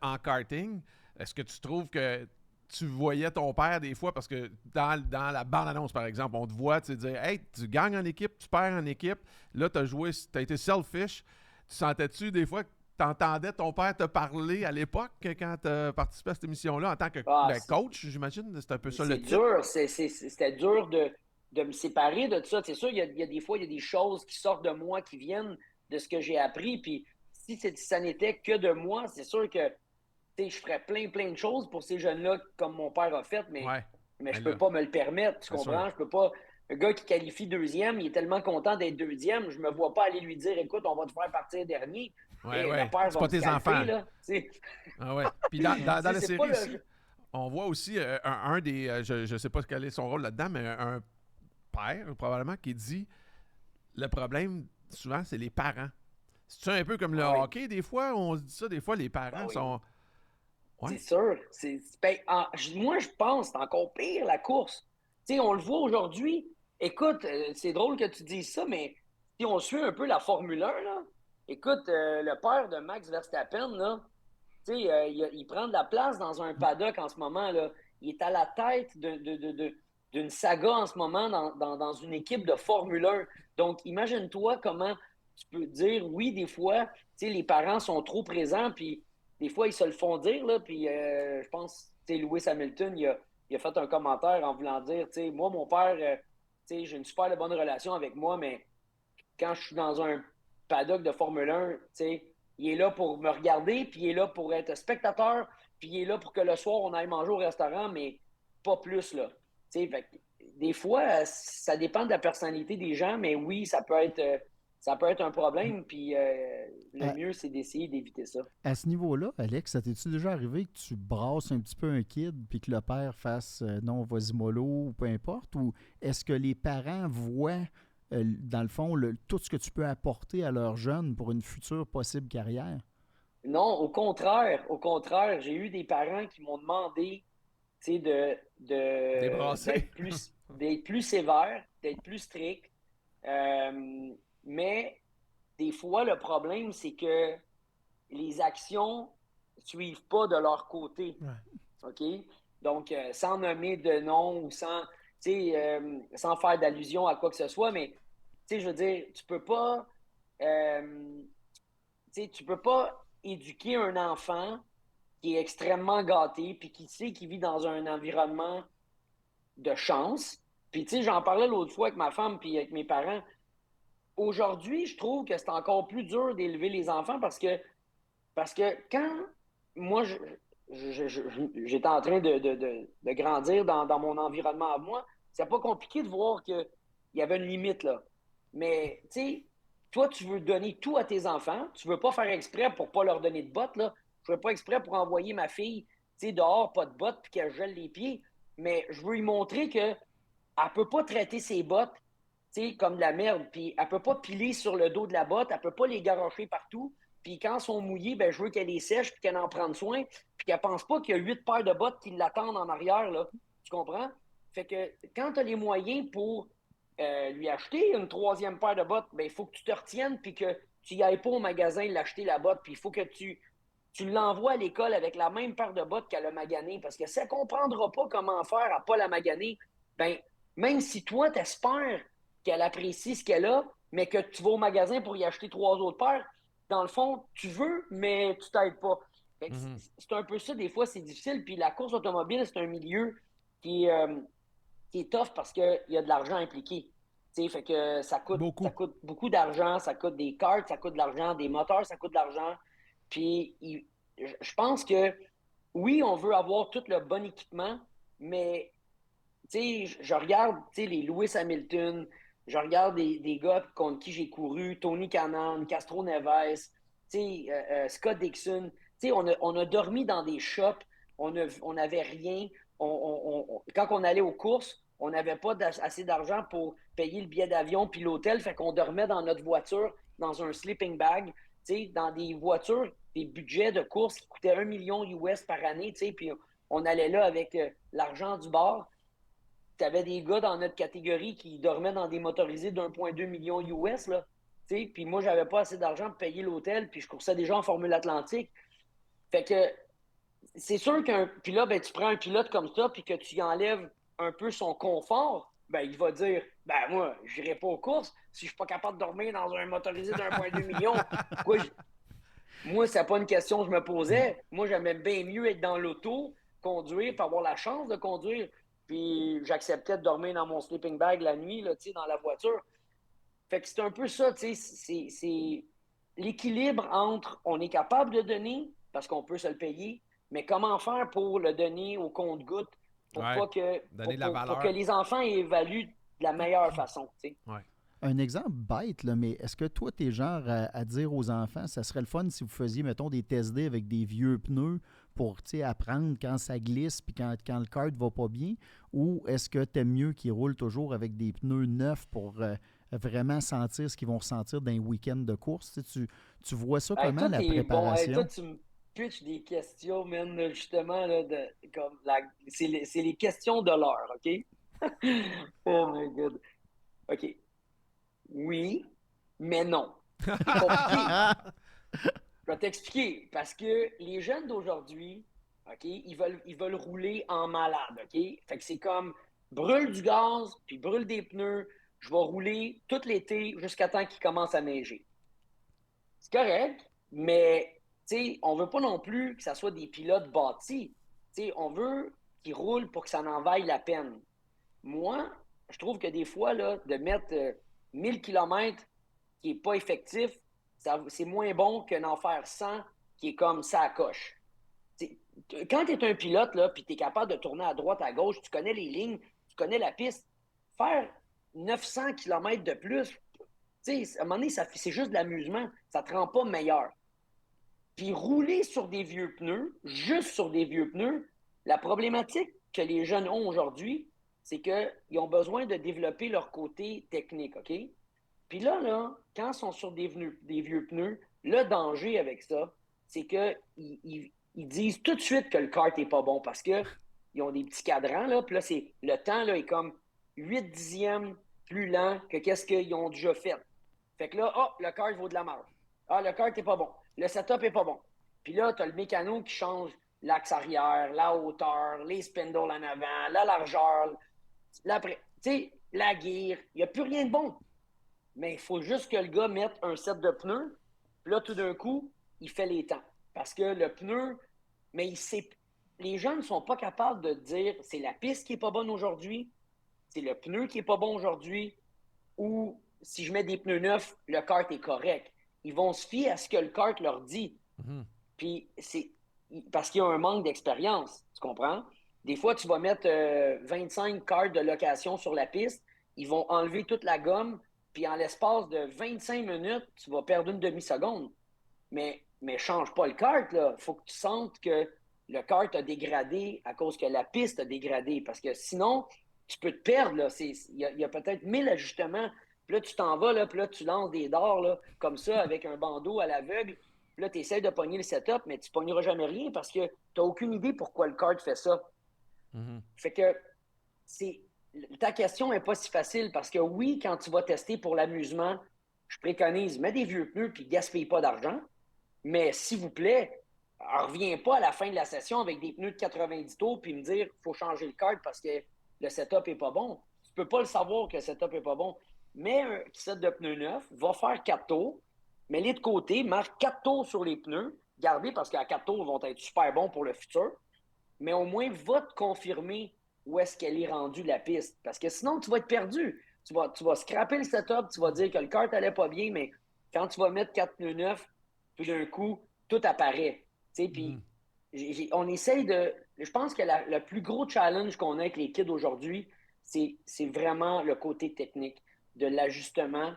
en karting. Est-ce que tu trouves que tu voyais ton père des fois, parce que dans la bande-annonce, par exemple, on te voit dire hey, tu gagnes en équipe, tu perds en équipe. Là, tu as été selfish. Tu sentais-tu des fois que tu entendais ton père te parler à l'époque quand tu as participé à cette émission-là en tant que ah, coach, j'imagine? C'est un peu ça le c'est titre. dur. C'était dur de me séparer de ça. C'est sûr, il y a des fois, il y a des choses qui sortent de moi, qui viennent de ce que j'ai appris. Puis si ça n'était que de moi, c'est sûr que je ferais plein de choses pour ces jeunes-là comme mon père a fait, Ouais. mais je Mais peux là, pas me le permettre, tu c'est sûr. comprends? Je peux pas. Le gars qui qualifie deuxième, il est tellement content d'être deuxième, je me vois pas aller lui dire écoute, on va te faire partir dernier. Ouais, Et le ouais. père C'est va pas me tes scalper, enfants. là. Ah ouais. Puis dans la C'est pas série le ici, on voit aussi un des. Je ne sais pas quel est son rôle là-dedans, mais un père, probablement, qui dit le problème, souvent, c'est les parents. C'est un peu comme le Ah oui, hockey, des fois, on se dit ça, des fois, les ben parents oui. sont. Ouais. C'est sûr. Moi, je pense que c'est encore pire la course. On le voit aujourd'hui. Écoute, c'est drôle que tu dises ça, mais si on suit un peu la Formule 1, là, écoute, le père de Max Verstappen, là, il prend de la place dans un paddock en ce moment. Là. Il est à la tête d'une saga en ce moment dans une équipe de Formule 1. Donc, imagine-toi comment tu peux dire, oui, des fois, les parents sont trop présents, puis des fois, ils se le font dire. Là, puis je pense, Lewis Hamilton, il a fait un commentaire en voulant dire, moi, mon père, j'ai une super bonne relation avec moi, mais quand je suis dans un paddock de Formule 1, il est là pour me regarder, puis il est là pour être spectateur, puis il est là pour que le soir, on aille manger au restaurant, mais pas plus, là. Fait, des fois, ça dépend de la personnalité des gens, mais oui, ça peut être un problème, puis le À, mieux, c'est d'essayer d'éviter ça. à ce niveau-là, Alex, ça t'es-tu déjà arrivé que tu brasses un petit peu un kid puis que le père fasse non, vas-y mollo ou peu importe? Ou est-ce que les parents voient, dans le fond, tout ce que tu peux apporter à leurs jeunes pour une future possible carrière? Non, au contraire, j'ai eu des parents qui m'ont demandé Débrassé. d'être plus sévère, d'être plus strict. Mais des fois, le problème, c'est que les actions ne suivent pas de leur côté. Ouais. OK? Donc, sans nommer de nom ou sans faire d'allusion à quoi que ce soit, mais je veux dire, tu peux pas éduquer un enfant qui est extrêmement gâté puis qui sait qu'il vit dans un environnement de chance. Puis, j'en parlais l'autre fois avec ma femme puis avec mes parents. Aujourd'hui, je trouve que c'est encore plus dur d'élever les enfants parce que quand moi, j'étais en train de grandir dans mon environnement à moi, c'est pas compliqué de voir qu'il y avait une limite, là. Mais, tu sais, toi, tu veux donner tout à tes enfants. Tu veux pas faire exprès pour pas leur donner de bottes, là. Je veux pas exprès pour envoyer ma fille, dehors, pas de bottes, puis qu'elle gèle les pieds. Mais je veux lui montrer que elle peut pas traiter ses bottes, comme de la merde. Puis elle peut pas piler sur le dos de la botte. Elle peut pas les garocher partout. Puis quand elles sont mouillées, ben, je veux qu'elle les sèche, puis qu'elle en prenne soin. Puis qu'elle pense pas qu'il y a 8 paires de bottes qui l'attendent en arrière, là. Tu comprends? Fait que quand tu as les moyens pour lui acheter une troisième paire de bottes, ben, il faut que tu te retiennes puis que tu n'y ailles pas au magasin l'acheter la botte. Puis il faut que tu l'envoies à l'école avec la même paire de bottes qu'elle a magané. Parce que si elle ne comprendra pas comment faire à ne pas la maganer, ben, même si toi, tu espères qu'elle apprécie ce qu'elle a, mais que tu vas au magasin pour y acheter 3 autres paires, dans le fond, tu veux, mais tu t'aides pas. C'est un peu ça, des fois, c'est difficile. Puis la course automobile, c'est un milieu qui est tough parce qu'il y a de l'argent impliqué. Fait que ça Beaucoup. coûte beaucoup d'argent, ça coûte des cartes, ça coûte de l'argent, des moteurs, ça coûte de l'argent. Puis je pense que oui, on veut avoir tout le bon équipement, mais je regarde les Lewis Hamilton, je regarde des gars contre qui j'ai couru, Tony Kanaan, Castro Neves, Scott Dixon. On a dormi dans des shops, on n'avait rien. Quand on allait aux courses, on n'avait pas assez d'argent pour payer le billet d'avion puis l'hôtel, fait qu'on dormait dans notre voiture, dans un sleeping bag, dans des voitures, des budgets de courses qui coûtaient 1 million US par année, puis on allait là avec l'argent du bar. Tu avais des gars dans notre catégorie qui dormaient dans des motorisés d'1,2 million US, là. Puis moi, j'avais pas assez d'argent pour payer l'hôtel, puis je coursais déjà en Formule Atlantique. Fait que c'est sûr qu'un pilote, ben, tu prends un pilote comme ça, puis que tu y enlèves un peu son confort, ben, il va dire, ben, moi, je n'irai pas aux courses si je suis pas capable de dormir dans un motorisé d'1,2 million. Moi, c'est pas une question que je me posais. Moi, j'aimais bien mieux être dans l'auto, conduire, puis avoir la chance de conduire. Puis j'acceptais de dormir dans mon sleeping bag la nuit, là, dans la voiture. Fait que c'est un peu ça, c'est l'équilibre entre on est capable de donner parce qu'on peut se le payer, mais comment faire pour le donner au compte-gouttes pour Ouais. pas que Donner de la pour que valeur. les enfants évaluent de la meilleure façon. Ouais. Un exemple bête, là, mais est-ce que toi, tu es genre à dire aux enfants, ça serait le fun si vous faisiez, mettons, des test day avec des vieux pneus pour apprendre quand ça glisse puis quand le kart va pas bien? Ou est-ce que tu aimes mieux qu'ils roulent toujours avec des pneus neufs pour vraiment sentir ce qu'ils vont ressentir d'un week-end de course? Tu vois ça Hey, comment, toi, la t'es bon. Hey, toi, préparation? tu me pitches des questions, man, justement, là, c'est les questions de l'heure, OK? Oh my God. OK. Oui, mais non. C'est compliqué. Je vais t'expliquer. Parce que les jeunes d'aujourd'hui, OK, ils veulent rouler en malade, OK? Fait que c'est comme brûle du gaz, puis brûle des pneus. Je vais rouler tout l'été jusqu'à temps qu'il commence à neiger. C'est correct, mais on veut pas non plus que ça soit des pilotes bâtis. On veut qu'ils roulent pour que ça en vaille la peine. Moi, je trouve que des fois, là, de mettre 1000 km qui n'est pas effectif, c'est moins bon que d'en faire 100 qui est comme ça à coche. Quand tu es un pilote, là, puis tu es capable de tourner à droite, à gauche, tu connais les lignes, tu connais la piste, faire 900 km de plus, à un moment donné, c'est juste de l'amusement. Ça ne te rend pas meilleur. Puis rouler sur des vieux pneus, juste sur des vieux pneus, la problématique que les jeunes ont aujourd'hui, c'est qu'ils ont besoin de développer leur côté technique, OK? Puis là, quand ils sont sur des vieux pneus, le danger avec ça, c'est qu'ils disent tout de suite que le kart n'est pas bon parce qu'ils ont des petits cadrans, là, puis là, le temps là, est comme 8 dixièmes plus lent que qu'est-ce qu'ils ont déjà fait. Fait que là, le kart vaut de la marge. Ah, le kart n'est pas bon. Le setup n'est pas bon. Puis là, tu as le mécano qui change l'axe arrière, la hauteur, les spindles en avant, la largeur, la guire. Il n'y a plus rien de bon. Mais il faut juste que le gars mette un set de pneus. Puis là, tout d'un coup, il fait les temps. Parce que le pneu, mais les gens ne sont pas capables de dire c'est la piste qui n'est pas bonne aujourd'hui, c'est le pneu qui n'est pas bon aujourd'hui, ou si je mets des pneus neufs, le kart est correct. Ils vont se fier à ce que le kart leur dit. Puis c'est parce qu'il y a un manque d'expérience, tu comprends? Des fois, tu vas mettre 25 cartes de location sur la piste, ils vont enlever toute la gomme, puis en l'espace de 25 minutes, tu vas perdre une demi-seconde. Mais change pas le kart, là. Il faut que tu sentes que le kart a dégradé à cause que la piste a dégradé. Parce que sinon, tu peux te perdre, là. Il y a peut-être 1000 ajustements. Puis là, tu t'en vas, là, puis là, tu lances des dards, là, comme ça, avec un bandeau à l'aveugle. Puis là, tu essaies de pogner le setup, mais tu ne pogneras jamais rien parce que tu n'as aucune idée pourquoi le kart fait ça. Fait que ta question n'est pas si facile parce que oui, quand tu vas tester pour l'amusement, je préconise, mets des vieux pneus puis gaspille pas d'argent. Mais s'il vous plaît, reviens pas à la fin de la session avec des pneus de 90 tours puis me dire qu'il faut changer le kart parce que le setup n'est pas bon. Tu peux pas le savoir que le setup n'est pas bon. Mets un set de pneus neufs, va faire 4 tours, mets-les de côté, marque 4 tours sur les pneus, gardez parce qu'à 4 tours, ils vont être super bons pour le futur. Mais au moins, va te confirmer où est-ce qu'elle est rendue la piste. Parce que sinon, tu vas être perdu. Tu vas scraper le setup, tu vas dire que le kart allait pas bien, mais quand tu vas mettre 4 pneus neufs, tout d'un coup, tout apparaît. Puis on essaye de... Je pense que le plus gros challenge qu'on a avec les kids aujourd'hui, c'est vraiment le côté technique, de l'ajustement,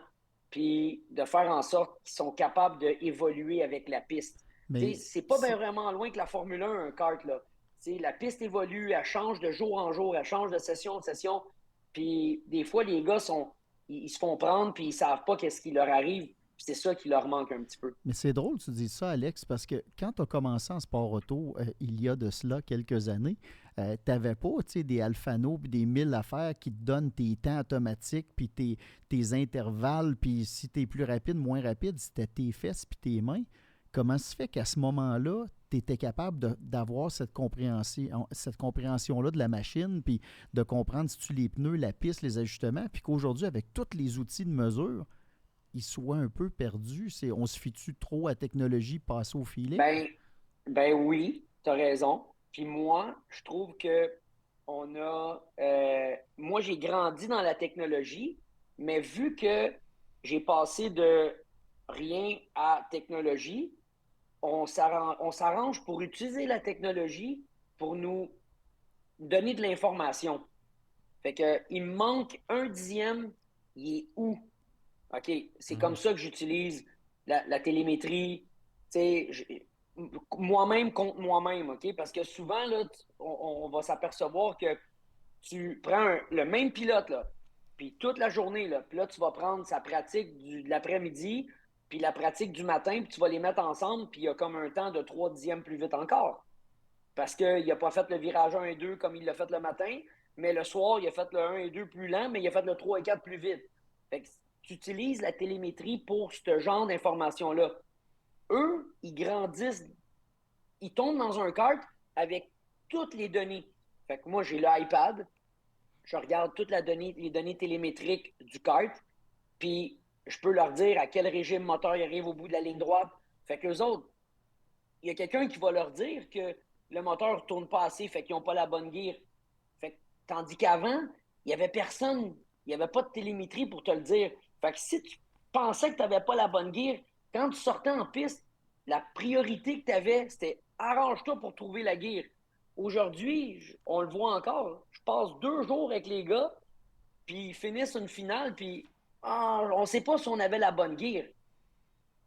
puis de faire en sorte qu'ils sont capables d'évoluer avec la piste. C'est pas vraiment loin que la Formule 1, un kart, là. La piste évolue, elle change de jour en jour, elle change de session en session. Puis des fois, les gars, ils se font prendre, puis ils savent pas qu'est-ce qui leur arrive. Puis c'est ça qui leur manque un petit peu. Mais c'est drôle que tu dis ça, Alex, parce que quand tu as commencé en sport auto, il y a de cela quelques années, tu n'avais pas des Alphano puis des 1000 affaires qui te donnent tes temps automatiques puis tes intervalles, puis si tu es plus rapide, moins rapide, c'était tes fesses puis tes mains. Comment se fait qu'à ce moment-là, tu étais capable d'avoir cette compréhension-là de la machine, puis de comprendre si tu les pneus, la piste, les ajustements, puis qu'aujourd'hui, avec tous les outils de mesure, ils soient un peu perdus? On se fie-tu trop à la technologie, passer au filet? Ben oui, tu as raison. Puis moi, je trouve que moi, j'ai grandi dans la technologie, mais vu que j'ai passé de rien à technologie, on s'arrange pour utiliser la technologie pour nous donner de l'information. Fait que il me manque un dixième, il est où? OK, c'est comme ça que j'utilise la télémétrie, moi-même contre moi-même, OK? Parce que souvent, là, on va s'apercevoir que tu prends le même pilote, là, puis toute la journée, là, puis là, tu vas prendre sa pratique de l'après-midi, puis la pratique du matin, puis tu vas les mettre ensemble, puis il y a comme un temps de 3 dixièmes plus vite encore. Parce qu'il n'a pas fait le virage 1 et 2 comme il l'a fait le matin, mais le soir, il a fait le 1 et 2 plus lent, mais il a fait le 3 et 4 plus vite. Fait que tu utilises la télémétrie pour ce genre d'informations-là. Eux, ils grandissent, ils tombent dans un kart avec toutes les données. Fait que moi, j'ai l'iPad, je regarde toutes les données télémétriques du kart, puis je peux leur dire à quel régime moteur ils arrivent au bout de la ligne droite. Fait que les autres, il y a quelqu'un qui va leur dire que le moteur ne tourne pas assez, fait qu'ils n'ont pas la bonne gear. Fait que, tandis qu'avant, il n'y avait personne, il n'y avait pas de télémétrie pour te le dire. Fait que si tu pensais que tu n'avais pas la bonne gear, quand tu sortais en piste, la priorité que tu avais, c'était arrange-toi pour trouver la gear. Aujourd'hui, on le voit encore, je passe 2 jours avec les gars, puis ils finissent une finale, puis on ne sait pas si on avait la bonne gear.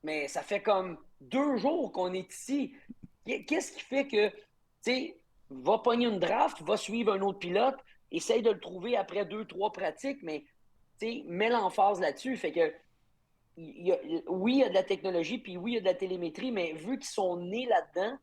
Mais ça fait comme 2 jours qu'on est ici. Qu'est-ce qui fait que, tu sais, va pogner une draft, va suivre un autre pilote, essaye de le trouver après 2, 3 pratiques, mais, tu sais, mets l'emphase là-dessus. Fait que, oui, il y a de la technologie, puis oui, il y a de la télémétrie, mais vu qu'ils sont nés là-dedans,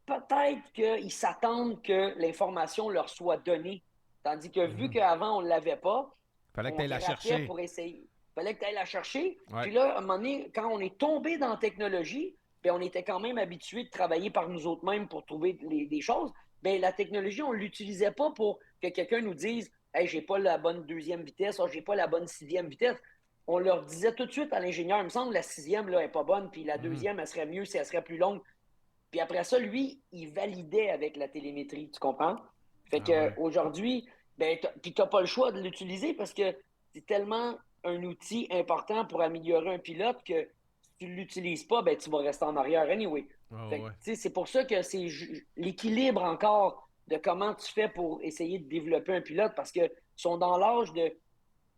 peut-être qu'ils s'attendent que l'information leur soit donnée. Tandis que vu qu'avant, on ne l'avait pas, Fallait que on tu ailles la grattait chercher. pour essayer. Fallait que tu ailles la chercher. Ouais. Puis là, à un moment donné, quand on est tombé dans la technologie, bien, on était quand même habitué de travailler par nous autres mêmes pour trouver des choses. Bien, la technologie, on ne l'utilisait pas pour que quelqu'un nous dise « Hey, j'ai pas la bonne deuxième vitesse, j'ai pas la bonne sixième vitesse. » On leur disait tout de suite à l'ingénieur, il me semble que la sixième là, n'est pas bonne, puis la deuxième, elle serait mieux si elle serait plus longue. Puis après ça, lui, il validait avec la télémétrie, tu comprends? Fait qu'aujourd'hui, ben, puis tu n'as pas le choix de l'utiliser parce que c'est tellement un outil important pour améliorer un pilote que si tu ne l'utilises pas, ben, tu vas rester en arrière anyway. C'est pour ça que c'est l'équilibre encore de comment tu fais pour essayer de développer un pilote parce qu'ils sont dans l'âge de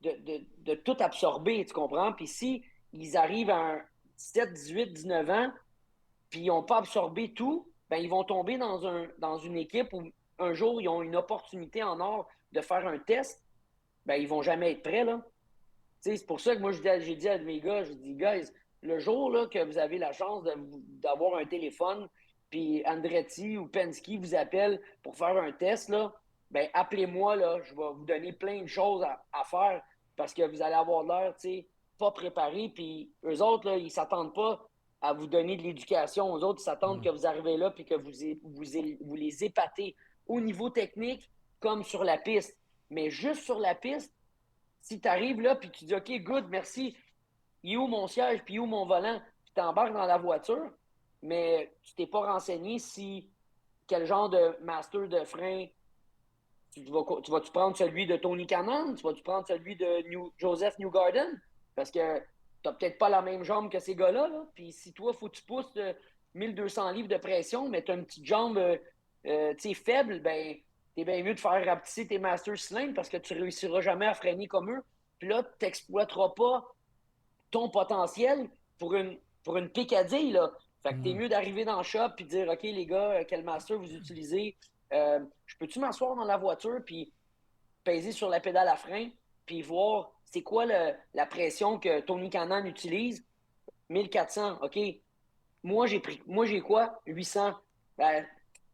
de tout absorber, tu comprends? Puis si ils arrivent à un 17, 18, 19 ans, puis ils n'ont pas absorbé tout, ben ils vont tomber dans une équipe où un jour, ils ont une opportunité en or de faire un test, ben ils vont jamais être prêts, là. C'est pour ça que moi, j'ai dit à mes gars, je dis, guys, le jour là, que vous avez la chance d'avoir un téléphone, puis Andretti ou Penske vous appelle pour faire un test, là, ben appelez-moi, là, je vais vous donner plein de choses à faire parce que vous allez avoir l'air, pas préparé, puis eux autres, là, ils s'attendent pas à vous donner de l'éducation. Eux autres, ils s'attendent que vous arrivez là puis que vous les épatez au niveau technique comme sur la piste. Mais juste sur la piste, si tu arrives là puis tu dis OK, good, merci, il est où mon siège puis où mon volant, puis tu embarques dans la voiture, mais tu t'es pas renseigné si quel genre de master de frein tu vas-tu prendre celui de Tony Kanaan, tu vas-tu prendre celui de Joseph Newgarden, parce que tu n'as peut-être pas la même jambe que ces gars-là, là. Puis si toi, il faut que tu pousses 1200 livres de pression, mais tu as une petite jambe faible, ben t'es bien mieux de faire rapetisser tes master cylindres parce que tu ne réussiras jamais à freiner comme eux. Puis là, tu n'exploiteras pas ton potentiel pour une picadille, là. Fait que t'es mieux d'arriver dans le shop puis de dire, OK, les gars, quel master vous utilisez? Je peux-tu m'asseoir dans la voiture puis peser sur la pédale à frein puis voir c'est quoi la pression que Tony Kanaan utilise? 1400, OK. Moi, j'ai quoi? 800. Ben,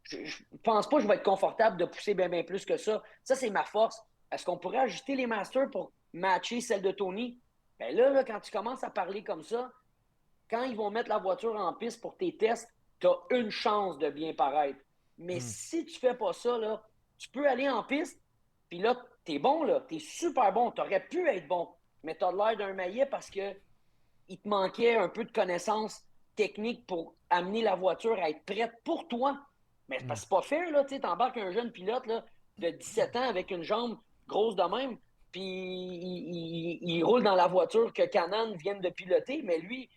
je pense pas que je vais être confortable de pousser bien plus que ça. Ça, c'est ma force. Est-ce qu'on pourrait ajuster les masters pour matcher celle de Tony? Ben là, quand tu commences à parler comme ça, quand ils vont mettre la voiture en piste pour tes tests, tu as une chance de bien paraître. Mais si tu fais pas ça, là, tu peux aller en piste, puis là, t'es bon, là, t'es super bon, t'aurais pu être bon, mais t'as l'air d'un maillet parce que il te manquait un peu de connaissances techniques pour amener la voiture à être prête pour toi. Mais parce que c'est pas fair, là, tu t'embarques un jeune pilote là, de 17 ans avec une jambe grosse de même, puis il roule dans la voiture que Canan vienne de piloter, mais lui,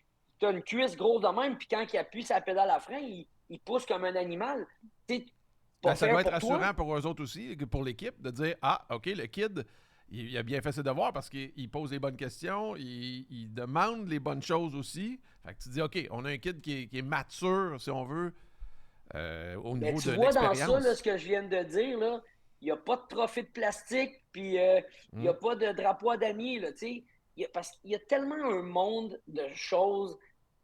il a une cuisse grosse de même, puis quand il appuie sa pédale à frein, il pousse comme un animal. C'est pas Ben, ça fair doit être pour toi. rassurant pour eux autres aussi, pour l'équipe, de dire ah, OK, le kid, il a bien fait ses devoirs parce qu'il pose les bonnes questions, il demande les bonnes choses aussi. Fait que tu dis OK, on a un kid qui est mature, si on veut, au Mais niveau tu de vois dans ça, là, l'expérience. ce que je viens de dire, là, il n'y a pas de trophée de plastique, puis il n'y a Mm. pas de drapeau à damier, là, tu sais. Parce qu'il y a tellement un monde de choses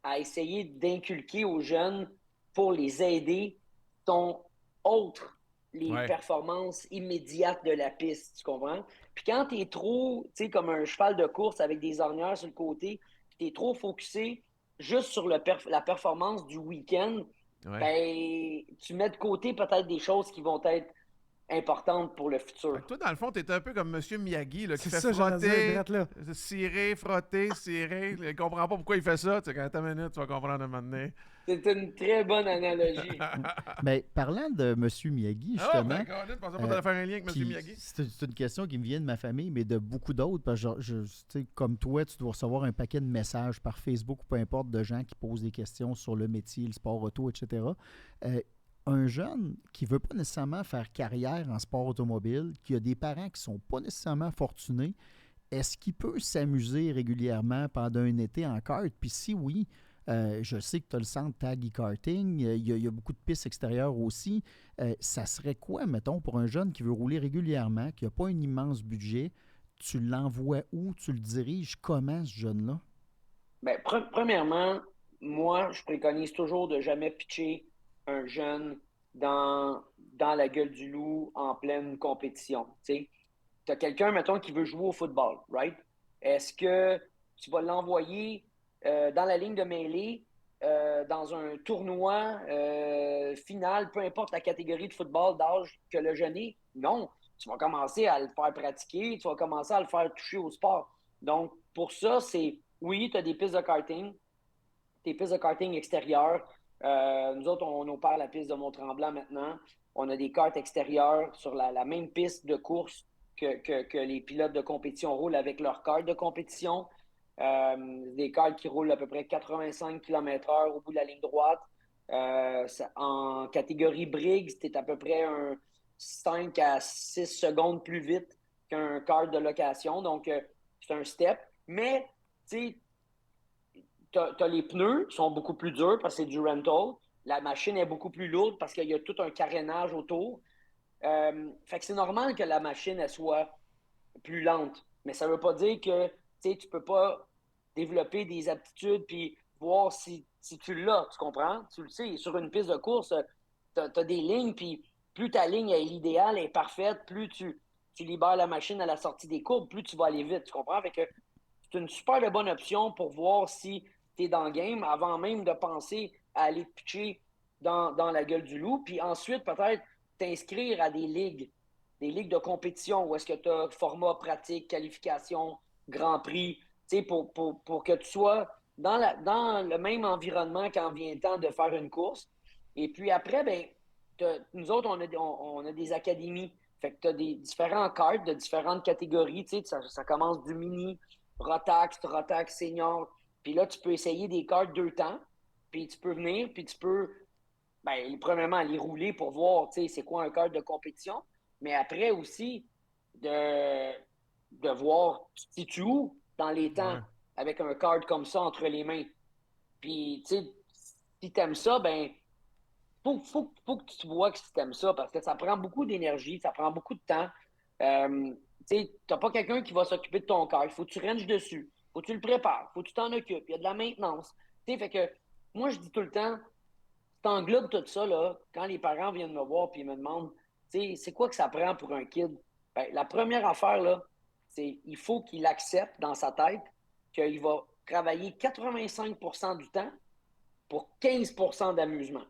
à essayer d'inculquer aux jeunes pour les aider qui sont autres les Ouais. performances immédiates de la piste, tu comprends? Puis quand tu es trop, tu sais, comme un cheval de course avec des ornières sur le côté, puis tu es trop focusé juste sur la performance du week-end, Ouais. ben, tu mets de côté peut-être des choses qui vont être importantes pour le Fait futur. que toi, dans le fond, t'es un peu comme Monsieur Miyagi, là, qui C'est fait ça, j'allais dire, frotter, drette là. cirer, frotter, cirer. Il comprend pas pourquoi il fait ça. Tu sais, quand t'as une minute, tu vas comprendre un moment donné. C'est une très bonne analogie. Mais parlant de M. Miyagi, Ah, justement, ben, Colin, je pensais pas t'allais faire un lien avec Monsieur puis Miyagi. c'est une question qui me vient de ma famille, mais de beaucoup d'autres, parce que tu sais, comme toi, tu dois recevoir un paquet de messages par Facebook ou peu importe de gens qui posent des questions sur le métier, le sport auto, etc. Un jeune qui ne veut pas nécessairement faire carrière en sport automobile, qui a des parents qui ne sont pas nécessairement fortunés, est-ce qu'il peut s'amuser régulièrement pendant un été en kart? Puis si oui, je sais que tu as le centre Tag e-karting, il y a beaucoup de pistes extérieures aussi. Ça serait quoi, mettons, pour un jeune qui veut rouler régulièrement, qui n'a pas un immense budget, tu l'envoies où, tu le diriges comment, ce jeune-là? Ben, premièrement, moi, je préconise toujours de jamais pitcher un jeune dans la gueule du loup en pleine compétition. Tu as quelqu'un, mettons, qui veut jouer au football, right? Est-ce que tu vas l'envoyer dans la ligne de mêlée dans un tournoi final, peu importe la catégorie de football d'âge que le jeune est? Non. Tu vas commencer à le faire pratiquer, tu vas commencer à le faire toucher au sport. Donc, pour ça, c'est oui, tu as des pistes de karting, des pistes de karting extérieures. Nous autres, on opère la piste de Mont-Tremblant maintenant. On a des karts extérieures sur la même piste de course que les pilotes de compétition roulent avec leurs karts de compétition. Des karts qui roulent à peu près 85 km/h au bout de la ligne droite. En catégorie Briggs, tu es à peu près un 5 à 6 secondes plus vite qu'un kart de location. Donc, c'est un step. Mais, tu sais, t'as les pneus qui sont beaucoup plus durs parce que c'est du rental. La machine est beaucoup plus lourde parce qu'il y a tout un carénage autour. Fait que c'est normal que la machine, elle soit plus lente. Mais ça ne veut pas dire que tu ne peux pas développer des aptitudes puis voir si tu l'as, tu comprends? Tu le sais, sur une piste de course, tu as des lignes, puis plus ta ligne est l'idéal, est parfaite, plus tu libères la machine à la sortie des courbes, plus tu vas aller vite, tu comprends? Fait que c'est une super bonne option pour voir si tu es dans le game avant même de penser à aller te pitcher dans la gueule du loup. Puis ensuite, peut-être t'inscrire à des ligues de compétition où est-ce que tu as format pratique, qualification, Grand Prix, pour que tu sois dans le même environnement quand vient le temps de faire une course. Et puis après, ben, nous autres, on a des académies. Fait que tu as des différents cartes de différentes catégories. Ça commence du mini, Rotax senior. Puis là, tu peux essayer des cartes 2 temps. Puis tu peux venir, puis tu peux, ben, premièrement, les rouler pour voir, c'est quoi un carte de compétition. Mais après aussi, de, de voir si tu où dans les temps Ouais. avec un card comme ça entre les mains. Puis, tu sais, si t'aimes ça, ben, faut que tu vois que si t'aimes ça, parce que ça prend beaucoup d'énergie, ça prend beaucoup de temps. Tu sais, t'as pas quelqu'un qui va s'occuper de ton card. Il faut que tu ranges dessus. Faut que tu le prépares. Faut que tu t'en occupes. Il y a de la maintenance. Tu sais, fait que moi, je dis tout le temps, t'englobes tout ça, là, quand les parents viennent me voir et me demandent, tu sais, c'est quoi que ça prend pour un kid? Ben, la première affaire, là, c'est il faut qu'il accepte dans sa tête qu'il va travailler 85% du temps pour 15% d'amusement.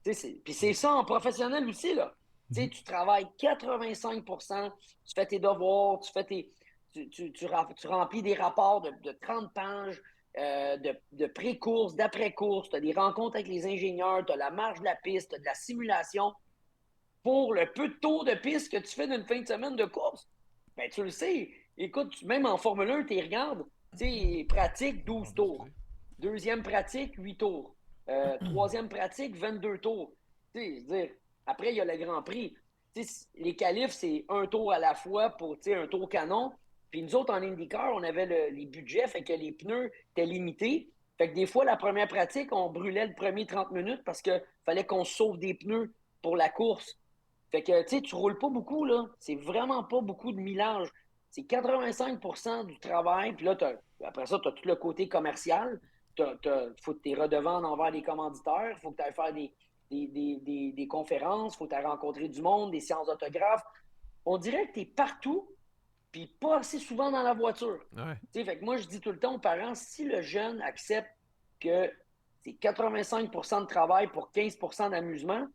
Puis c'est ça en professionnel aussi, là. Mhm. Tu travailles 85%, tu fais tes devoirs, tu remplis des rapports de 30 pages, de pré-course, d'après-course, tu as des rencontres avec les ingénieurs, tu as la marche de la piste, tu as de la simulation. Pour le peu de tours de piste que tu fais d'une fin de semaine de course, ben tu le sais. Écoute, même en Formule 1, tu regardes, pratique, On va 12 tours. bousculer. Deuxième pratique, 8 tours. Troisième pratique, 22 tours. Dire, après, il y a le Grand Prix. Les qualifs, c'est un tour à la fois pour un tour canon. Puis nous autres, en IndyCar, on avait les budgets, fait que les pneus étaient limités. Fait que des fois, la première pratique, on brûlait le premier 30 minutes parce qu'il fallait qu'on sauve des pneus pour la course. Fait que, tu roules pas beaucoup, là. C'est vraiment pas beaucoup de millage. C'est 85% du travail. Puis là, après ça, tu as tout le côté commercial. Faut que tu es redevant envers les commanditaires. Il faut que tu ailles faire des conférences. Il faut que tu ailles rencontrer du monde, des séances d'autographes. On dirait que tu es partout, puis pas assez souvent dans la voiture. Ouais. Fait que moi, je dis tout le temps aux parents, si le jeune accepte que c'est 85% de travail pour 15% d'amusement,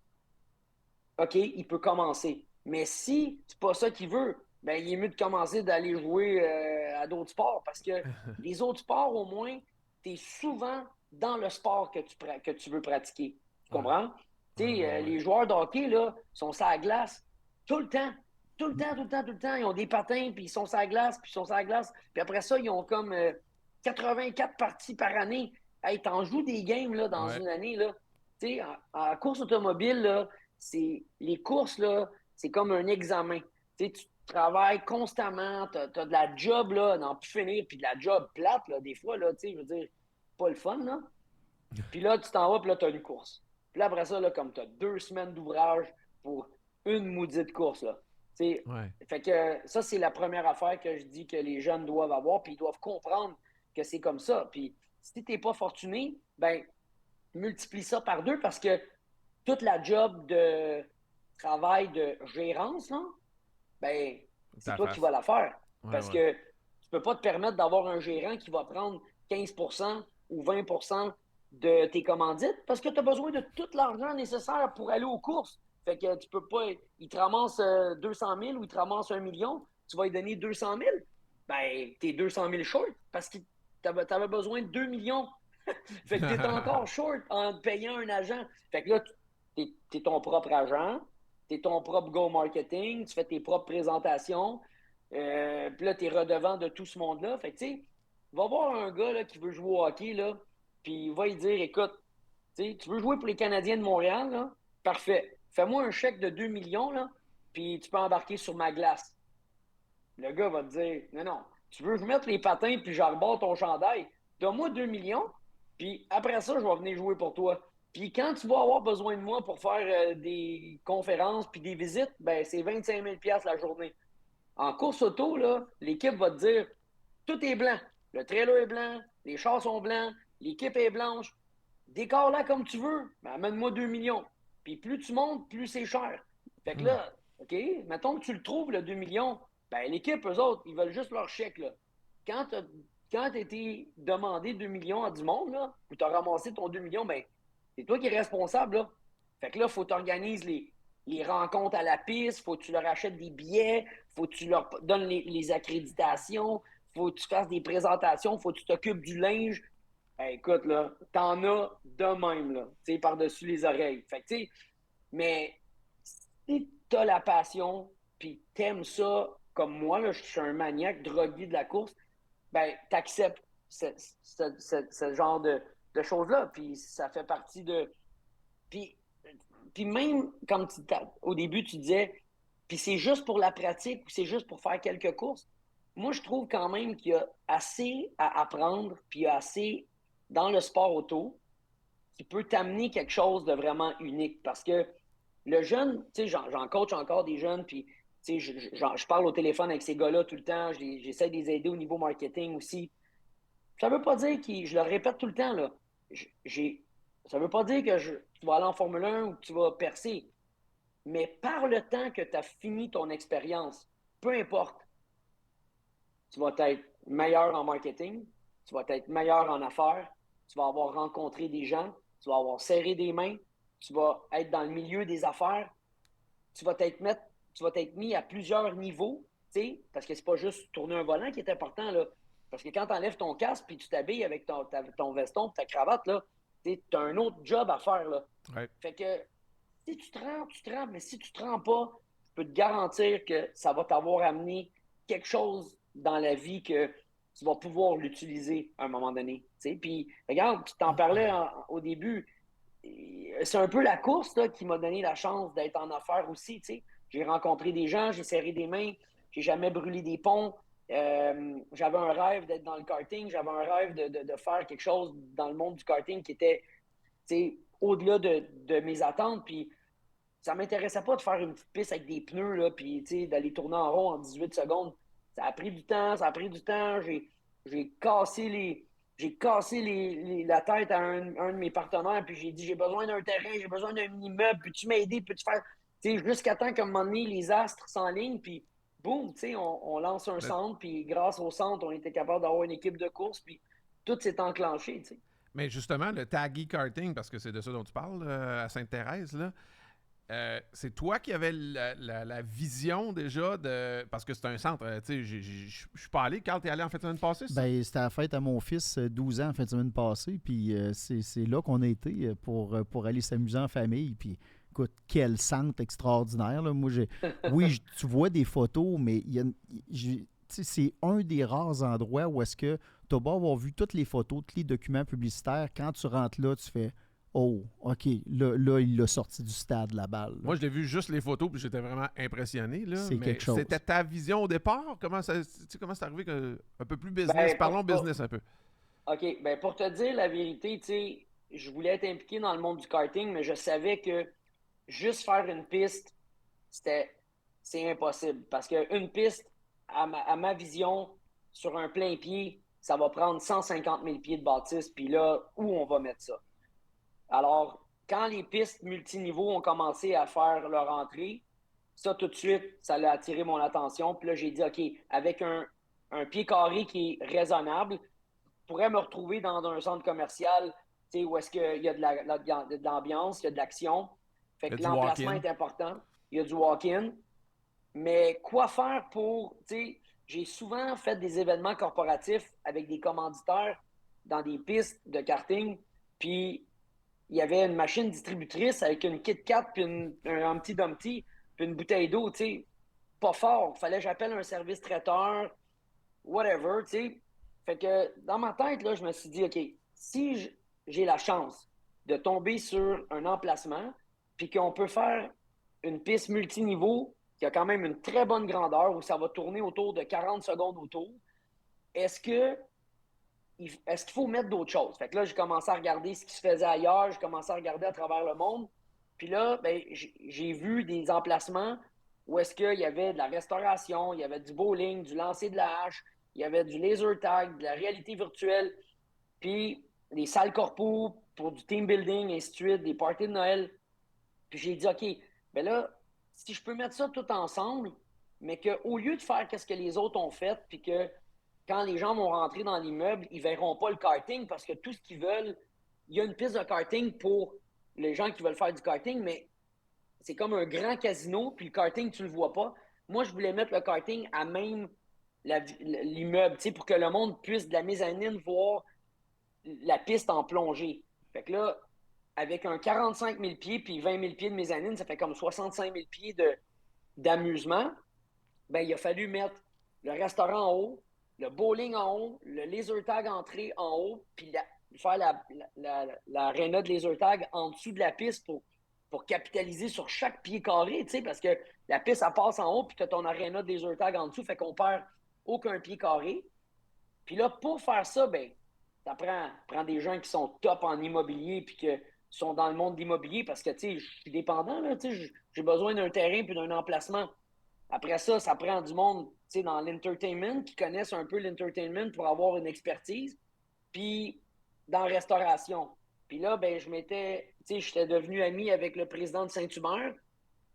OK, il peut commencer. Mais si c'est pas ça qu'il veut, ben il est mieux de commencer d'aller jouer à d'autres sports parce que les autres sports, au moins, tu es souvent dans le sport que tu veux pratiquer. Tu Ouais. comprends? Tu Ouais, sais, ouais, ouais. les joueurs de hockey, là, sont sur la glace tout le temps. Tout le temps, tout le temps, tout le temps. Ils ont des patins, puis ils sont sur la glace, puis ils sont sur la glace. Puis après ça, ils ont comme 84 parties par année. Hey, t'en joues des games là, dans Ouais. une année. Là. Tu sais, en course automobile, là, les courses, là, c'est comme un examen. Tu travailles constamment, tu as de la job, là, n'en plus finir, puis de la job plate, là, des fois, là, je veux dire, pas le fun, là. Puis là, tu t'en vas, puis là, tu as une course. Puis là, après ça, là, comme tu as 2 semaines d'ouvrage pour une maudite course, là. T'sais, Ouais. fait que ça, c'est la première affaire que je dis que les jeunes doivent avoir, puis ils doivent comprendre que c'est comme ça. Puis si tu n'es pas fortuné, ben multiplie ça par 2 parce que toute la job de travail de gérance, là, ben, c'est Ta toi qui face. vas la faire. Ouais, Parce ouais. que tu peux pas te permettre d'avoir un gérant qui va prendre 15% ou 20% de tes commandites parce que tu as besoin de tout l'argent nécessaire pour aller aux courses. Fait que tu peux pas. Il te ramasse 200 000 ou il te ramasse 1 million, tu vas lui donner 200 000. Ben, t'es 200 000 short parce que tu avais besoin de 2 millions. Fait que tu es encore short en te payant un agent. Fait que là, tu es ton propre agent, tu es ton propre go marketing, tu fais tes propres présentations. Puis là, tu es redevant de tout ce monde-là. Fait que, tu sais, va voir un gars là, qui veut jouer au hockey, là, puis il va lui dire écoute, tu veux jouer pour les Canadiens de Montréal, là? Parfait. Fais-moi un chèque de 2 millions, là, puis tu peux embarquer sur ma glace. Le gars va te dire non, non, Tu veux que je mette les patins puis je reborde ton chandail? Donne-moi 2 millions, puis après ça, je vais venir jouer pour toi. Puis quand tu vas avoir besoin de moi pour faire des conférences puis des visites, ben c'est 25 000 la journée. En course auto, là, l'équipe va te dire tout est blanc. Le trailer est blanc, les chars sont blancs, l'équipe est blanche. Décore-la comme tu veux, mais amène-moi 2 millions. Puis plus tu montes, plus c'est cher. Fait que là, OK, mettons que tu le trouves, le 2 millions, ben l'équipe, eux autres, ils veulent juste leur chèque, là. Quand tu as été demandé 2 millions à du monde, là, ou tu as ramassé ton 2 millions, ben c'est toi qui es responsable, là. Fait que là, il faut que tu organises les rencontres à la piste, il faut que tu leur achètes des billets, il faut que tu leur donnes les accréditations, il faut que tu fasses des présentations, il faut que tu t'occupes du linge. Ben, écoute, là, t'en as de même, là, tu sais, par-dessus les oreilles. Fait que, tu sais, mais si t'as la passion, puis t'aimes ça, comme moi, là, je suis un maniaque drogué de la course, ben, t'acceptes ce genre de choses-là, puis ça fait partie de... Puis, puis même, comme au début, tu disais, puis c'est juste pour la pratique ou c'est juste pour faire quelques courses, moi, je trouve quand même qu'il y a assez à apprendre, puis il y a assez dans le sport auto qui peut t'amener quelque chose de vraiment unique. Parce que le jeune, tu sais, j'en coach encore des jeunes, puis tu sais, je parle au téléphone avec ces gars-là tout le temps, j'essaie de les aider au niveau marketing aussi. Ça veut pas dire je le répète tout le temps, là, ça veut pas dire que tu vas aller en Formule 1 ou que tu vas percer. Mais par le temps que tu as fini ton expérience, peu importe, tu vas être meilleur en marketing, tu vas être meilleur en affaires, tu vas avoir rencontré des gens, tu vas avoir serré des mains, tu vas être dans le milieu des affaires, tu vas t'être mis à plusieurs niveaux, parce que c'est pas juste tourner un volant qui est important, là. Parce que quand tu enlèves ton casque puis tu t'habilles avec ton veston et ta cravate, là, tu as un autre job à faire, là. Ouais. Fait que si tu te rends, mais si tu te rends pas, je peux te garantir que ça va t'avoir amené quelque chose dans la vie que tu vas pouvoir l'utiliser à un moment donné. Puis, regarde, tu t'en parlais au début. C'est un peu la course là, qui m'a donné la chance d'être en affaires aussi. T'sais. J'ai rencontré des gens, j'ai serré des mains, j'ai jamais brûlé des ponts. J'avais un rêve d'être dans le karting, j'avais un rêve de faire quelque chose dans le monde du karting qui était au-delà de mes attentes. Puis ça ne m'intéressait pas de faire une petite piste avec des pneus, là, puis d'aller tourner en rond en 18 secondes. Ça a pris du temps, ça a pris du temps. J'ai cassé la tête à un de mes partenaires, puis j'ai dit j'ai besoin d'un terrain, j'ai besoin d'un mini-meuble, peux-tu m'aider, peux-tu faire. Jusqu'à temps qu'à un moment donné, les astres s'enlignent, puis boum, on lance un centre, puis grâce au centre, on était capable d'avoir une équipe de course, puis tout s'est enclenché. T'sais. Mais justement, le Taggy Karting, parce que c'est de ça dont tu parles, à Sainte-Thérèse, là, c'est toi qui avais la vision déjà de. Parce que c'est un centre, tu sais, je suis pas allé. Carl, t'es allé en fin de semaine passée? Ben, c'était la fête à mon fils, 12 ans en fin de semaine passée, puis c'est là qu'on a été pour aller s'amuser en famille, puis écoute, quel centre extraordinaire, là. Moi, oui, tu vois des photos, mais c'est un des rares endroits où est-ce que tu as beau avoir vu toutes les photos, tous les documents publicitaires, quand tu rentres là, tu fais « Oh, OK, là il l'a sorti du stade, la balle. » Moi, je l'ai vu juste les photos, puis j'étais vraiment impressionné. Là, c'est quelque chose. C'était ta vision au départ? Comment c'est arrivé un peu plus business? Parlons business un peu. OK, ben pour te dire la vérité, tu sais, je voulais être impliqué dans le monde du karting, mais je savais que juste faire une piste, c'est impossible. Parce qu'une piste, à ma vision, sur un plein pied, ça va prendre 150 000 pieds de bâtisse. Puis là, où on va mettre ça? Alors, quand les pistes multiniveaux ont commencé à faire leur entrée, ça, tout de suite, ça a attiré mon attention. Puis là, j'ai dit, OK, avec un pied carré qui est raisonnable, je pourrais me retrouver dans un centre commercial où est-ce qu'il y a de l'ambiance, il y a de l'action. Fait que l'emplacement est important. Il y a du walk-in. Mais quoi faire pour, j'ai souvent fait des événements corporatifs avec des commanditaires dans des pistes de karting, puis il y avait une machine distributrice avec une Kit Kat, puis un Humpty Dumpty, puis une bouteille d'eau, pas fort. Il fallait que j'appelle un service traiteur, whatever, Fait que dans ma tête, là, je me suis dit, OK, si j'ai la chance de tomber sur un emplacement, puis qu'on peut faire une piste multiniveau qui a quand même une très bonne grandeur, où ça va tourner autour de 40 secondes autour, est-ce que est-ce qu'il faut mettre d'autres choses? Fait que là, j'ai commencé à regarder ce qui se faisait ailleurs, j'ai commencé à regarder à travers le monde. Puis là, ben, j'ai vu des emplacements où est-ce qu'il y avait de la restauration, il y avait du bowling, du lancer de la hache, il y avait du laser tag, de la réalité virtuelle, puis des salles corpo pour du team building, ainsi de suite, des parties de Noël. Puis j'ai dit, OK, ben là, si je peux mettre ça tout ensemble, mais qu'au lieu de faire ce que les autres ont fait, puis que quand les gens vont rentrer dans l'immeuble, ils ne verront pas le karting parce que tout ce qu'ils veulent, il y a une piste de karting pour les gens qui veulent faire du karting, mais c'est comme un grand casino, puis le karting, tu ne le vois pas. Moi, je voulais mettre le karting à même l'immeuble, pour que le monde puisse, de la mezzanine, voir la piste en plongée. Fait que là, avec un 45 000 pieds puis 20 000 pieds de mezzanine, ça fait comme 65 000 pieds d'amusement. Ben, il a fallu mettre le restaurant en haut, le bowling en haut, le laser tag entrée en haut, puis faire l'aréna de laser tag en dessous de la piste pour capitaliser sur chaque pied carré, parce que la piste, elle passe en haut, puis tu as ton aréna de laser tag en dessous, fait qu'on perd aucun pied carré. Puis là, pour faire ça, ben, ça prend des gens qui sont top en immobilier, puis qui sont dans le monde de l'immobilier, parce que, je suis dépendant, là, j'ai besoin d'un terrain puis d'un emplacement. Après ça, ça prend du monde dans l'entertainment qui connaissent un peu l'entertainment pour avoir une expertise. Puis dans la restauration. Puis là, ben, j'étais devenu ami avec le président de Saint-Hubert.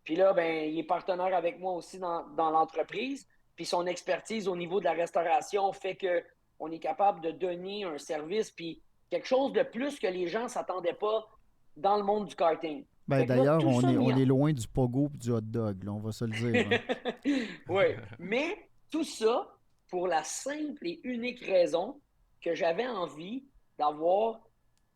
Puis là, ben, il est partenaire avec moi aussi dans l'entreprise. Puis son expertise au niveau de la restauration fait qu'on est capable de donner un service puis quelque chose de plus que les gens ne s'attendaient pas dans le monde du karting. Ben, Fait que là, d'ailleurs, tout ça on mis est loin du pogo et du hot dog, là, on va se le dire. Hein. Oui, mais tout ça pour la simple et unique raison que j'avais envie d'avoir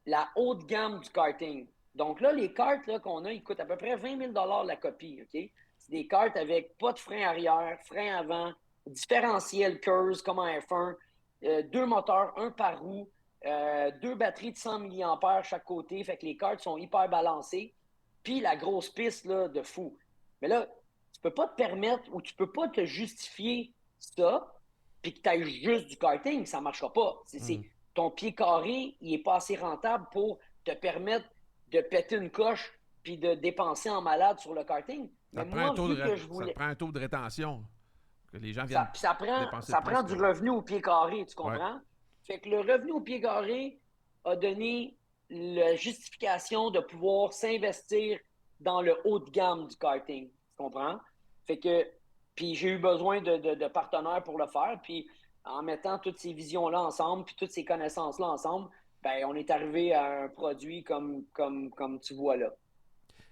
la haute gamme du karting. Donc là, les cartes qu'on a, ils coûtent à peu près 20 000 la copie. OK? C'est des cartes avec pas de frein arrière, frein avant, différentiel KERS comme en F1, deux moteurs, un par roue, deux batteries de 100 mAh chaque côté. Fait que les cartes sont hyper balancées. Puis la grosse piste là, de fou. Mais là, tu peux pas te permettre ou tu peux pas te justifier ça puis que tu ailles juste du karting, ça marchera pas. Ton pied carré, il n'est pas assez rentable pour te permettre de péter une coche puis de dépenser en malade sur le karting. Mais moi, vu que je Ça te voulais... prend un taux de rétention. Que les gens viennent Ça dépenser ça plus prend que... du revenu au pied carré, tu Ouais. comprends? Fait que le revenu au pied carré a donné la justification de pouvoir s'investir dans le haut de gamme du karting. Tu comprends? Fait que, puis j'ai eu besoin de partenaires pour le faire. Puis en mettant toutes ces visions-là ensemble, puis toutes ces connaissances-là ensemble, ben, on est arrivé à un produit comme tu vois là.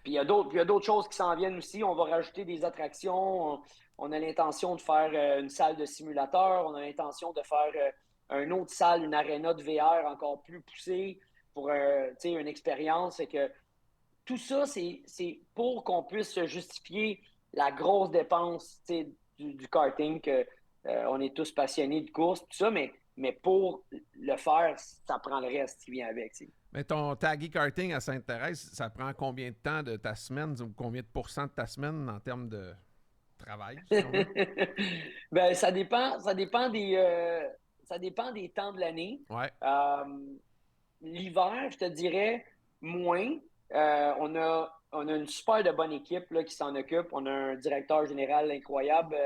Puis il y a d'autres choses qui s'en viennent aussi. On va rajouter des attractions. On a l'intention de faire une salle de simulateur. On a l'intention de faire une autre salle, une aréna de VR encore plus poussée pour une expérience. Et que tout ça, c'est pour qu'on puisse se justifier la grosse dépense du karting, que on est tous passionnés de course, tout ça, mais pour le faire, ça prend le reste qui vient avec. T'sais. Mais ton Taggy Karting à Sainte-Thérèse, ça prend combien de temps de ta semaine ou combien de pourcents de ta semaine en termes de travail, si on veut? Ben, ça dépend des temps de l'année. Ouais. L'hiver, je te dirais moins. On a une super de bonne équipe là, qui s'en occupe. On a un directeur général incroyable.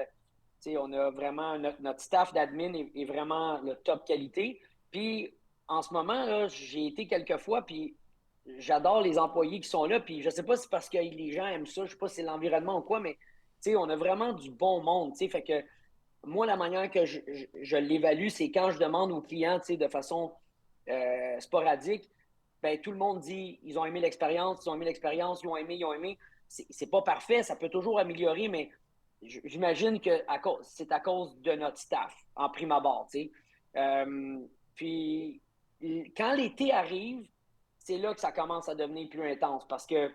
On a vraiment notre staff d'admin est vraiment le top qualité. Puis en ce moment, là, j'ai été quelques fois, puis j'adore les employés qui sont là. Puis je sais pas si c'est parce que les gens aiment ça, je sais pas si c'est l'environnement ou quoi, mais on a vraiment du bon monde. Fait que moi, la manière que je l'évalue, c'est quand je demande aux clients de façon sporadique, ben, tout le monde dit ils ont aimé l'expérience, ils ont aimé l'expérience, ils ont aimé, ils ont aimé. C'est pas parfait, ça peut toujours améliorer, mais j'imagine que c'est à cause de notre staff, en prime abord. Puis, quand l'été arrive, c'est là que ça commence à devenir plus intense parce que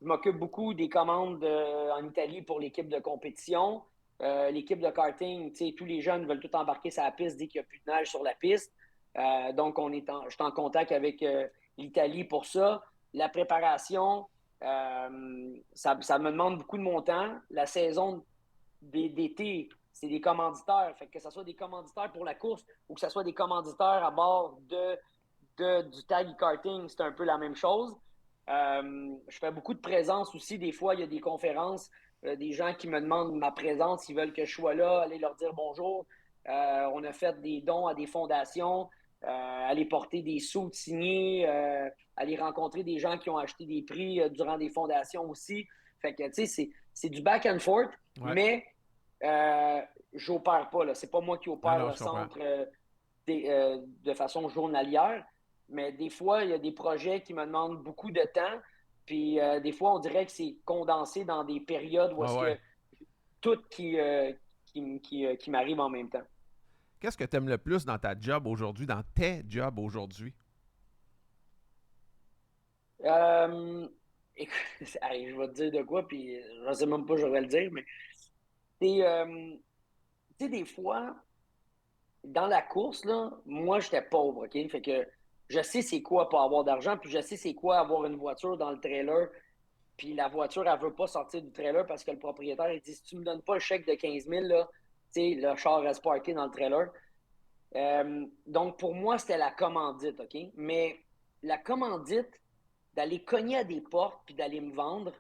je m'occupe beaucoup des commandes en Italie pour l'équipe de compétition. L'équipe de karting, tous les jeunes veulent tout embarquer sur la piste dès qu'il n'y a plus de neige sur la piste. Donc, je suis en contact avec l'Italie pour ça. La préparation, ça me demande beaucoup de mon temps. La saison d'été, c'est des commanditaires. Fait que ce soit des commanditaires pour la course ou que ce soit des commanditaires à bord du tag e-karting, c'est un peu la même chose. Je fais beaucoup de présence aussi. Des fois, il y a des conférences, des gens qui me demandent ma présence, ils veulent que je sois là, aller leur dire bonjour. On a fait des dons à des fondations, aller porter des sous signés, aller rencontrer des gens qui ont acheté des prix durant des fondations aussi. Fait que, tu sais, c'est du back and forth, Ouais. mais j'opère pas, là. C'est pas moi qui opère le je comprends. centre de façon journalière. Mais des fois, il y a des projets qui me demandent beaucoup de temps. Puis des fois, on dirait que c'est condensé dans des périodes où est-ce que tout qui m'arrive en même temps. Qu'est-ce que tu aimes le plus dans ta job aujourd'hui, dans tes jobs aujourd'hui? Écoute, allez, je vais te dire de quoi, puis je ne sais même pas, je vais le dire, mais tu sais, des fois, dans la course, là, moi, j'étais pauvre, OK? Fait que je sais c'est quoi pas avoir d'argent, puis je sais c'est quoi avoir une voiture dans le trailer, puis la voiture, elle veut pas sortir du trailer parce que le propriétaire, il dit, si tu me donnes pas le chèque de 15 000, là, tu sais, le char reste parké dans le trailer. Donc, pour moi, c'était la commandite, OK? Mais la commandite, d'aller cogner à des portes puis d'aller me vendre,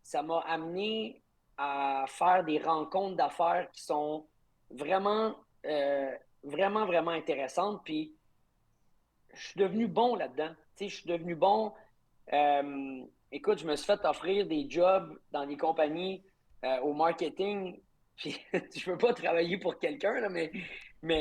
ça m'a amené à faire des rencontres d'affaires qui sont vraiment, vraiment, vraiment intéressantes. Puis, je suis devenu bon là-dedans. Tu sais, je suis devenu bon. Écoute, je me suis fait offrir des jobs dans des compagnies au marketing. Puis, je ne veux pas travailler pour quelqu'un, là, mais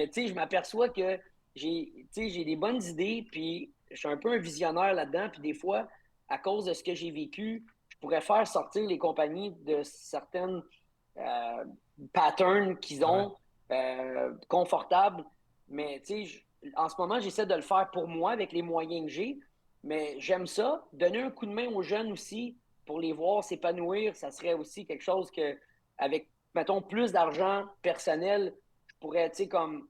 tu sais, je m'aperçois que j'ai des bonnes idées, puis je suis un peu un visionnaire là-dedans. Puis des fois, à cause de ce que j'ai vécu, je pourrais faire sortir les compagnies de certaines euh, patterns qu'ils Ouais. ont confortables. Mais tu sais, en ce moment, j'essaie de le faire pour moi avec les moyens que j'ai. Mais j'aime ça. Donner un coup de main aux jeunes aussi pour les voir s'épanouir, ça serait aussi quelque chose que, avec, mettons, plus d'argent personnel, je pourrais, tu sais, comme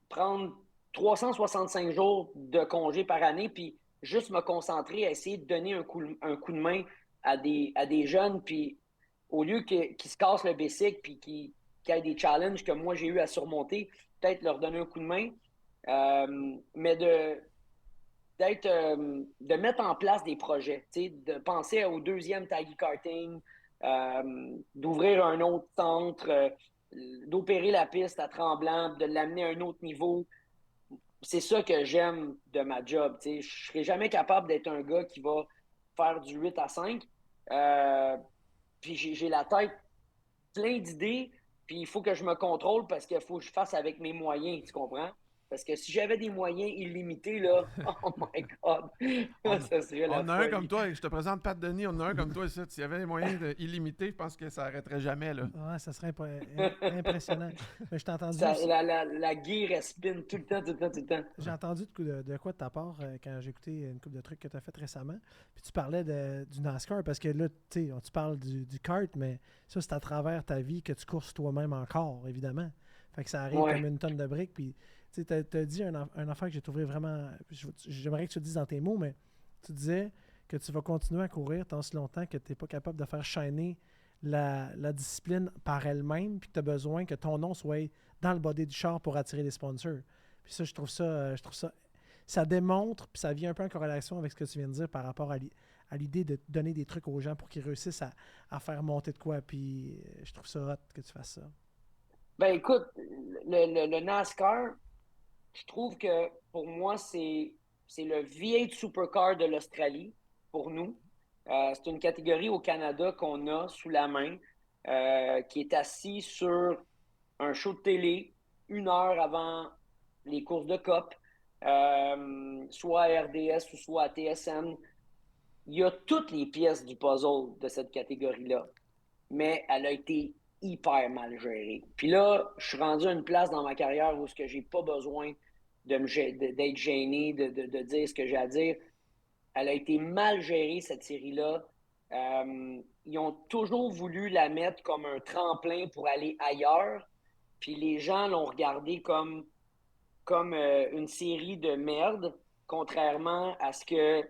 prendre 365 jours de congé par année, puis juste me concentrer à essayer de donner un coup de main à des jeunes, puis au lieu qu'ils se cassent le bicycle, puis qu'ils aient des challenges que moi j'ai eu à surmonter, peut-être leur donner un coup de main, mais de mettre en place des projets, de penser au deuxième taggy karting, d'ouvrir un autre centre, d'opérer la piste à Tremblant, de l'amener à un autre niveau. C'est ça que j'aime de ma job. Je ne serai jamais capable d'être un gars qui va faire du 8 à 5. Euh, puis j'ai la tête plein d'idées, puis il faut que je me contrôle parce qu'il faut que je fasse avec mes moyens, tu comprends? Parce que si j'avais des moyens illimités, là, oh my God, On, ça serait la on a un comme folie. toi, je te présente Pat Denis, on a un comme toi ici. S'il y avait les moyens illimités, je pense que ça arrêterait jamais, là. Ouais, ça serait impressionnant. Mais je t'ai entendu Ça, aussi. la gear, elle spin tout le temps, tout le temps, tout le temps. J'ai entendu de quoi de ta part quand j'ai écouté une couple de trucs que tu as fait récemment. Puis tu parlais du NASCAR parce que là, tu parles du kart, mais ça, c'est à travers ta vie que tu courses toi-même encore, évidemment. Fait que ça arrive comme une tonne de briques. Puis tu as dit un affaire que j'ai trouvé vraiment. J'aimerais que tu le dises dans tes mots, mais tu disais que tu vas continuer à courir tant si longtemps que tu n'es pas capable de faire shiner la discipline par elle-même, puis que tu as besoin que ton nom soit dans le body du char pour attirer les sponsors. Puis ça, je trouve ça, ça démontre, puis ça vient un peu en corrélation avec ce que tu viens de dire par rapport à l'idée de donner des trucs aux gens pour qu'ils réussissent à faire monter de quoi. Puis je trouve ça hot que tu fasses ça. Ben écoute, le NASCAR, je trouve que pour moi, c'est le V8 Supercar de l'Australie, pour nous. C'est une catégorie au Canada qu'on a sous la main, qui est assis sur un show de télé 1 heure avant les courses de COP, soit à RDS ou soit à TSN. Il y a toutes les pièces du puzzle de cette catégorie-là, mais elle a été hyper mal gérée. Puis là, je suis rendu à une place dans ma carrière où je n'ai pas besoin d'être gêné, de dire ce que j'ai à dire. Elle a été mal gérée, cette série-là. Ils ont toujours voulu la mettre comme un tremplin pour aller ailleurs. Puis les gens l'ont regardé comme une série de merde, contrairement à ce que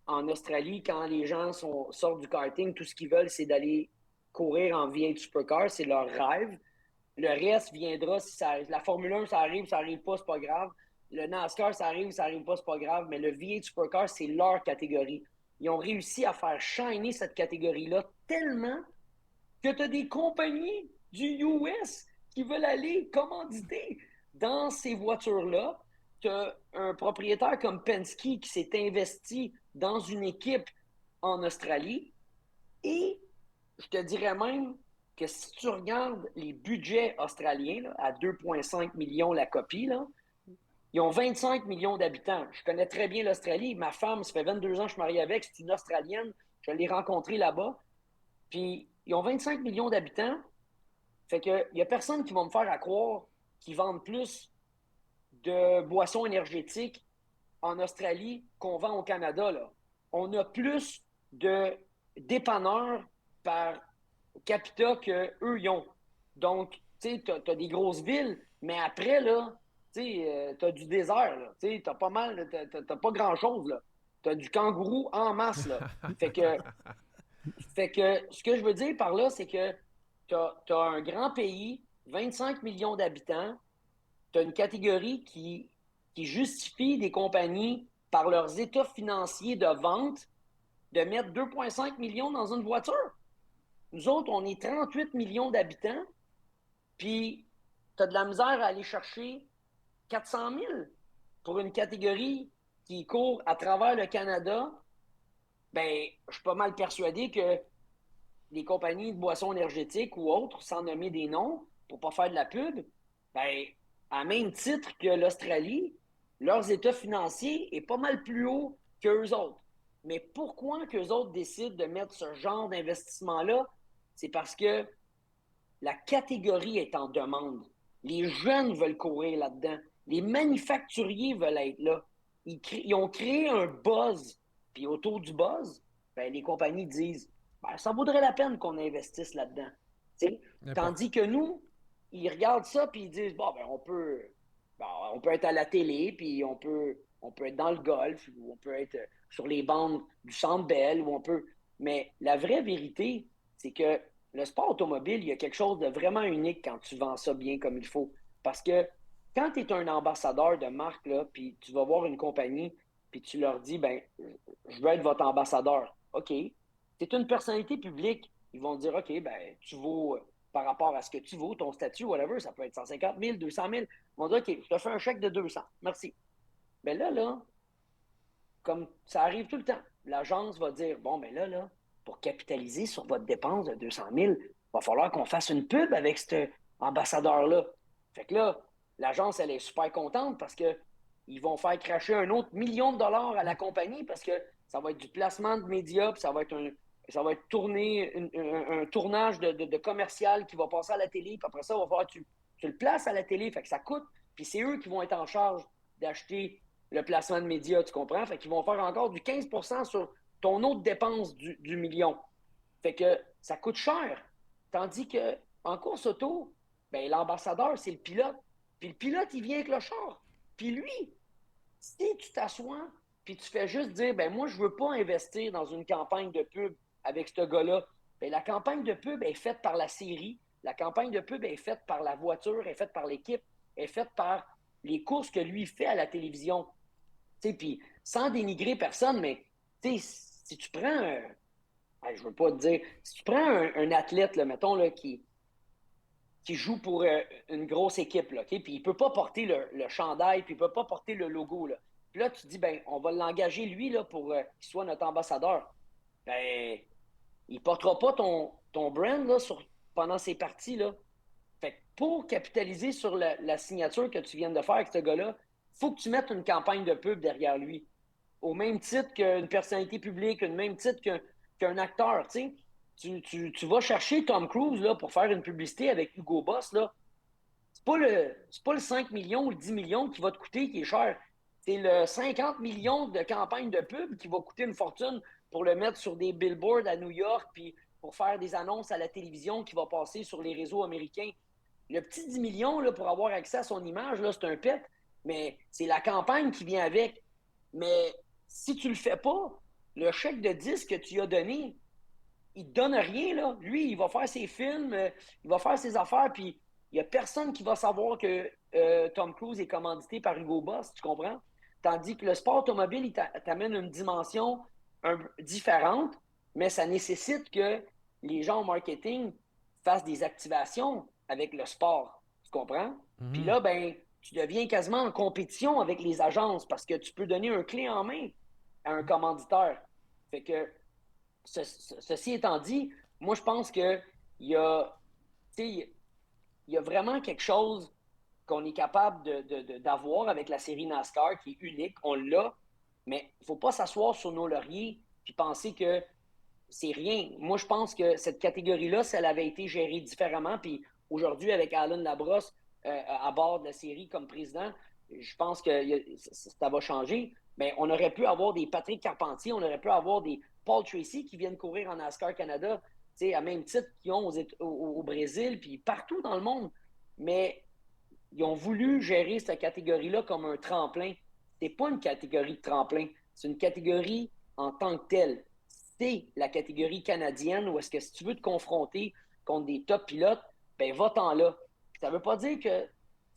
en Australie, quand les gens sortent du karting, tout ce qu'ils veulent, c'est d'aller courir en V8 Supercar. C'est leur rêve. Le reste viendra si ça arrive. La Formule 1, ça arrive pas, c'est pas grave. Le NASCAR, ça arrive pas, c'est pas grave. Mais le V8 Supercar, c'est leur catégorie. Ils ont réussi à faire shiner cette catégorie-là tellement que tu as des compagnies du US qui veulent aller commanditer dans ces voitures-là. Tu as un propriétaire comme Penske qui s'est investi dans une équipe en Australie. Et je te dirais même que si tu regardes les budgets australiens, là, à 2,5 millions la copie, là, ils ont 25 millions d'habitants. Je connais très bien l'Australie. Ma femme, ça fait 22 ans que je suis marié avec, c'est une Australienne. Je l'ai rencontrée là-bas. Puis, ils ont 25 millions d'habitants. Fait qu'il n'y a personne qui va me faire à croire qu'ils vendent plus de boissons énergétiques en Australie qu'on vend au Canada. Là. On a plus de dépanneurs par capita qu'eux, ils ont. Donc, tu sais, tu as des grosses villes, mais après, là, tu sais, tu as du désert, là. Tu sais, tu as pas mal, t'as pas grand-chose, là. Tu as du kangourou en masse, là. Fait que ce que je veux dire par là, c'est que tu as un grand pays, 25 millions d'habitants, tu as une catégorie qui justifie des compagnies par leurs états financiers de vente de mettre 2,5 millions dans une voiture. Nous autres, on est 38 millions d'habitants, puis tu as de la misère à aller chercher 400 000 pour une catégorie qui court à travers le Canada. Ben, je suis pas mal persuadé que les compagnies de boissons énergétiques ou autres, sans nommer des noms, pour pas faire de la pub, ben, à même titre que l'Australie, leurs états financiers est pas mal plus haut qu'eux autres. Mais pourquoi qu'eux autres décident de mettre ce genre d'investissement-là? C'est parce que la catégorie est en demande. Les jeunes veulent courir là-dedans. Les manufacturiers veulent être là. Ils ont créé un buzz. Puis autour du buzz, ben, les compagnies disent ben, ça vaudrait la peine qu'on investisse là-dedans. Tandis que nous, ils regardent ça puis ils disent bon, ben, on peut être à la télé, puis on peut être dans le golf, ou on peut être sur les bandes du Centre Bell, ou on peut. Mais la vraie vérité, c'est que le sport automobile, il y a quelque chose de vraiment unique quand tu vends ça bien comme il faut. Parce que quand tu es un ambassadeur de marque, là, puis tu vas voir une compagnie, puis tu leur dis, ben, je veux être votre ambassadeur. OK. Tu es une personnalité publique. Ils vont dire, OK, ben, tu vaux, par rapport à ce que tu vaux, ton statut, whatever, ça peut être 150 000, 200 000. Ils vont dire, OK, je te fais un chèque de 200. Merci. Mais là, comme ça arrive tout le temps, l'agence va dire, bon, ben là, pour capitaliser sur votre dépense de 200 000, il va falloir qu'on fasse une pub avec cet ambassadeur-là. Fait que là, l'agence, elle est super contente parce qu'ils vont faire cracher un autre million de dollars à la compagnie parce que ça va être du placement de médias, puis ça va être tourné, un tournage de commercial qui va passer à la télé, puis après ça, il va falloir que tu le places à la télé, fait que ça coûte, puis c'est eux qui vont être en charge d'acheter le placement de médias, tu comprends? Fait qu'ils vont faire encore du 15% sur ton autre dépense du million. Fait que ça coûte cher. Tandis qu'en course auto, ben, l'ambassadeur, c'est le pilote. Puis le pilote, il vient avec le char. Puis lui, si tu t'assois, puis tu fais juste dire, ben moi, je veux pas investir dans une campagne de pub avec ce gars-là, ben, la campagne de pub est faite par la série, la campagne de pub est faite par la voiture, est faite par l'équipe, est faite par les courses que lui fait à la télévision. Puis sans dénigrer personne, mais si tu prends je veux pas te dire, si tu prends un athlète, là, mettons, là, qui joue pour une grosse équipe, là, okay? Puis il peut pas porter le chandail, puis il peut pas porter le logo. Là. Puis là, tu te dis, ben, on va l'engager, lui, là, pour qu'il soit notre ambassadeur. Ben, il portera pas ton brand là, pendant ces parties, là. Fait que pour capitaliser sur la signature que tu viens de faire avec ce gars-là, il faut que tu mettes une campagne de pub derrière lui. Au même titre qu'une personnalité publique, au même titre qu'un acteur, tu sais. Tu vas chercher Tom Cruise là, pour faire une publicité avec Hugo Boss, là. C'est pas le 5 millions ou le 10 millions qui va te coûter qui est cher. C'est le 50 millions de campagne de pub qui va coûter une fortune pour le mettre sur des billboards à New York puis pour faire des annonces à la télévision qui va passer sur les réseaux américains. Le petit 10 millions là, pour avoir accès à son image, là, c'est un pet, mais c'est la campagne qui vient avec. Mais si tu le fais pas, le chèque de 10 que tu as donné, il te donne rien. Là. Lui, il va faire ses films, il va faire ses affaires, puis il n'y a personne qui va savoir que Tom Cruise est commandité par Hugo Boss, tu comprends? Tandis que le sport automobile, il t'amène une dimension différente, mais ça nécessite que les gens en marketing fassent des activations avec le sport, tu comprends? Puis là, ben, tu deviens quasiment en compétition avec les agences parce que tu peux donner un clé en main à un commanditeur. Fait que, ceci étant dit, moi, je pense qu'il y a, il y a vraiment quelque chose qu'on est capable d'avoir avec la série NASCAR qui est unique, on l'a, mais il ne faut pas s'asseoir sur nos lauriers et penser que c'est rien. Moi, je pense que cette catégorie-là, si elle avait été gérée différemment, puis aujourd'hui, avec Alan Labrosse à bord de la série comme président, je pense que ça va changer. Mais on aurait pu avoir des Patrick Carpentier, on aurait pu avoir des Paul Tracy qui viennent courir en NASCAR Canada, à même titre qu'ils ont au Brésil, puis partout dans le monde. Mais ils ont voulu gérer cette catégorie-là comme un tremplin. C'est pas une catégorie de tremplin, c'est une catégorie en tant que telle. C'est la catégorie canadienne où est-ce que si tu veux te confronter contre des top pilotes, ben va-t'en là. Ça veut pas dire que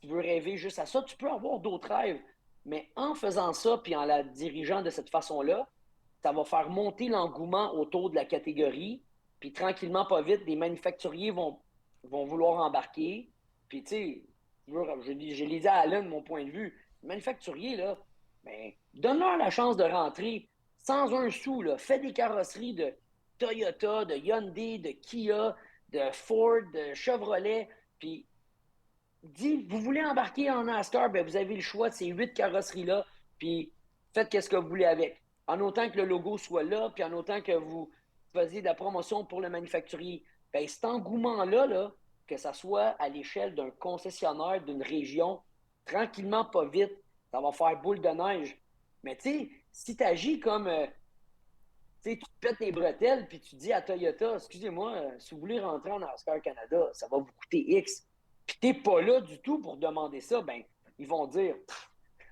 tu veux rêver juste à ça. Tu peux avoir d'autres rêves. Mais en faisant ça, puis en la dirigeant de cette façon-là, ça va faire monter l'engouement autour de la catégorie. Puis tranquillement, pas vite, des manufacturiers vont vouloir embarquer. Puis tu sais, je l'ai dit à Alan, mon point de vue, les manufacturiers, là, ben, donne-leur la chance de rentrer sans un sou. Là. Fais des carrosseries de Toyota, de Hyundai, de Kia, de Ford, de Chevrolet. Puis dis, vous voulez embarquer en NASCAR, ben, vous avez le choix de ces 8 carrosseries-là. Puis faites ce que vous voulez avec. En autant que le logo soit là, puis en autant que vous faisiez de la promotion pour le manufacturier. Ben, cet engouement-là, là, que ça soit à l'échelle d'un concessionnaire, d'une région, tranquillement, pas vite, ça va faire boule de neige. Mais tu sais, si tu agis comme, tu te pètes les bretelles, puis tu dis à Toyota, excusez-moi, si vous voulez rentrer en NASCAR Canada, ça va vous coûter X, puis t'es pas là du tout pour demander ça, ben, ils vont dire,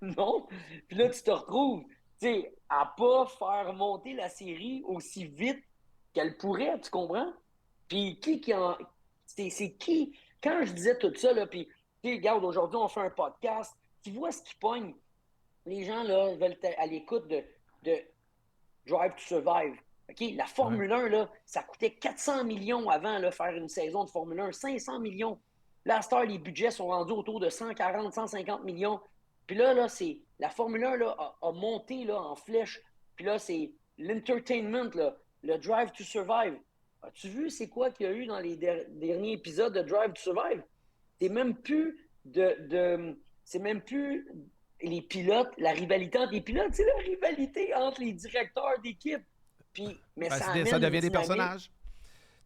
non. Puis là, tu te retrouves, tu sais, à pas faire monter la série aussi vite qu'elle pourrait, tu comprends? Puis qui en, c'est qui? Quand je disais tout ça, là, puis, tu sais, regarde, aujourd'hui, on fait un podcast. Tu vois ce qui pogne? Les gens, là, veulent être à l'écoute de Drive to Survive. OK? La Formule 1, là, ça coûtait 400 millions avant, là, faire une saison de Formule 1. 500 millions. Là, à cette heure, les budgets sont rendus autour de 140, 150 millions. Puis là, c'est la Formule 1 là, a monté là, en flèche. Puis là, c'est l'entertainment, là, le Drive to Survive. As-tu vu c'est quoi qu'il y a eu dans les derniers épisodes de Drive to Survive? C'est même plus c'est même plus les pilotes, la rivalité entre les pilotes, c'est la rivalité entre les directeurs d'équipe. Puis, mais Ben, ça amène ça devient une des dynamique. personnages.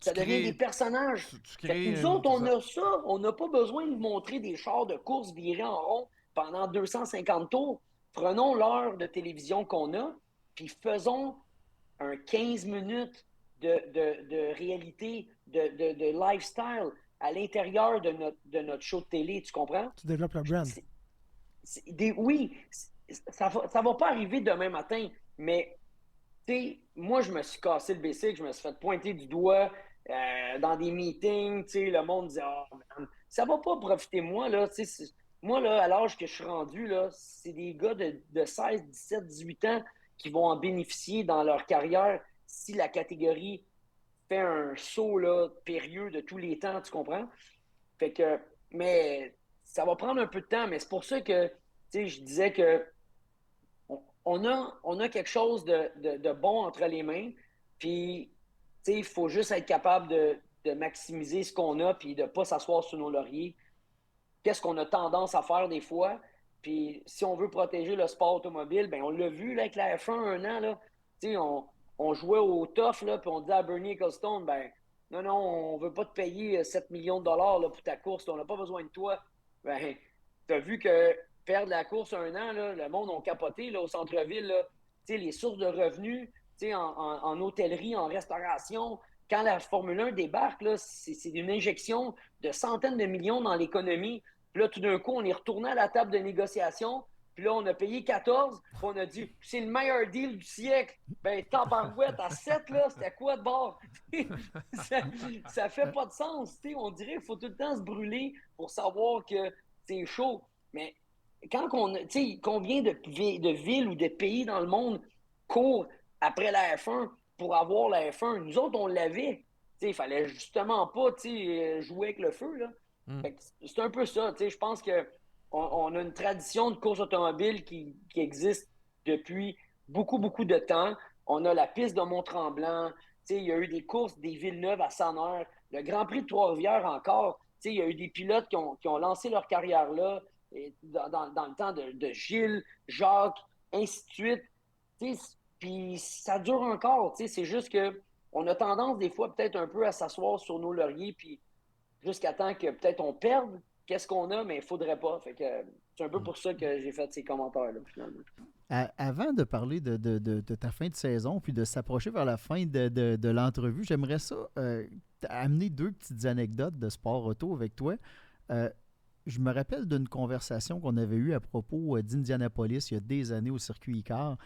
Ça devient des personnages. Nous autres, on a ça. On n'a pas besoin de montrer des chars de course virés en rond pendant 250 tours. Prenons l'heure de télévision qu'on a, puis faisons un 15 minutes de réalité, de lifestyle à l'intérieur de notre show de télé. Tu comprends? Tu développes le brand. Oui, ça va pas arriver demain matin, mais moi, je me suis cassé le bicycle, je me suis fait pointer du doigt dans des meetings, le monde disait « Oh, man, ça va pas profiter moi, là. » Moi, là, à l'âge que je suis rendu, là, c'est des gars de 16, 17, 18 ans qui vont en bénéficier dans leur carrière si la catégorie fait un saut là, périlleux de tous les temps, tu comprends? Fait que, mais ça va prendre un peu de temps, mais c'est pour ça que je disais que on a quelque chose de bon entre les mains, puis il faut juste être capable de maximiser ce qu'on a, puis de ne pas s'asseoir sur nos lauriers. Qu'est-ce qu'on a tendance à faire des fois? Puis si on veut protéger le sport automobile, ben on l'a vu là, avec la F1 un an, là, on jouait au tough, là, puis on disait à Bernie Ecclestone, ben non, on ne veut pas te payer 7 millions de dollars là, pour ta course, on n'a pas besoin de toi. Ben, tu as vu que perdre la course un an, là, le monde a capoté là, au centre-ville. Là. Les sources de revenus en hôtellerie, en restauration, quand la Formule 1 débarque, là, c'est une injection de centaines de millions dans l'économie. Puis là, tout d'un coup, on est retourné à la table de négociation. Puis là, on a payé 14, puis on a dit, c'est le meilleur deal du siècle. Ben, tabarouette, à 7, là, c'était quoi de bord? ça fait pas de sens. On dirait qu'il faut tout le temps se brûler pour savoir que c'est chaud. Mais quand on, combien de villes ou de pays dans le monde courent après la F1 pour avoir la F1? Nous autres, on l'avait. Il fallait justement pas jouer avec le feu. Là. C'est un peu ça. Je pense qu'on a une tradition de course automobile qui existe depuis beaucoup, beaucoup de temps. On a la piste de Mont-Tremblant. Il y a eu des courses des Villeneuve à Sannerre. Le Grand Prix de Trois-Rivières encore. Il y a eu des pilotes qui ont lancé leur carrière là dans le temps de Gilles, Jacques, ainsi de suite. Puis ça dure encore. C'est juste que on a tendance des fois peut-être un peu à s'asseoir sur nos lauriers puis jusqu'à temps que peut-être on perde qu'est-ce qu'on a, mais il ne faudrait pas. Fait que c'est un peu pour ça que j'ai fait ces commentaires-là, finalement. Avant de parler de ta fin de saison puis de s'approcher vers la fin de l'entrevue, j'aimerais ça amener 2 petites anecdotes de sport auto avec toi. Je me rappelle d'une conversation qu'on avait eue à propos d'Indianapolis il y a des années au circuit ICAR.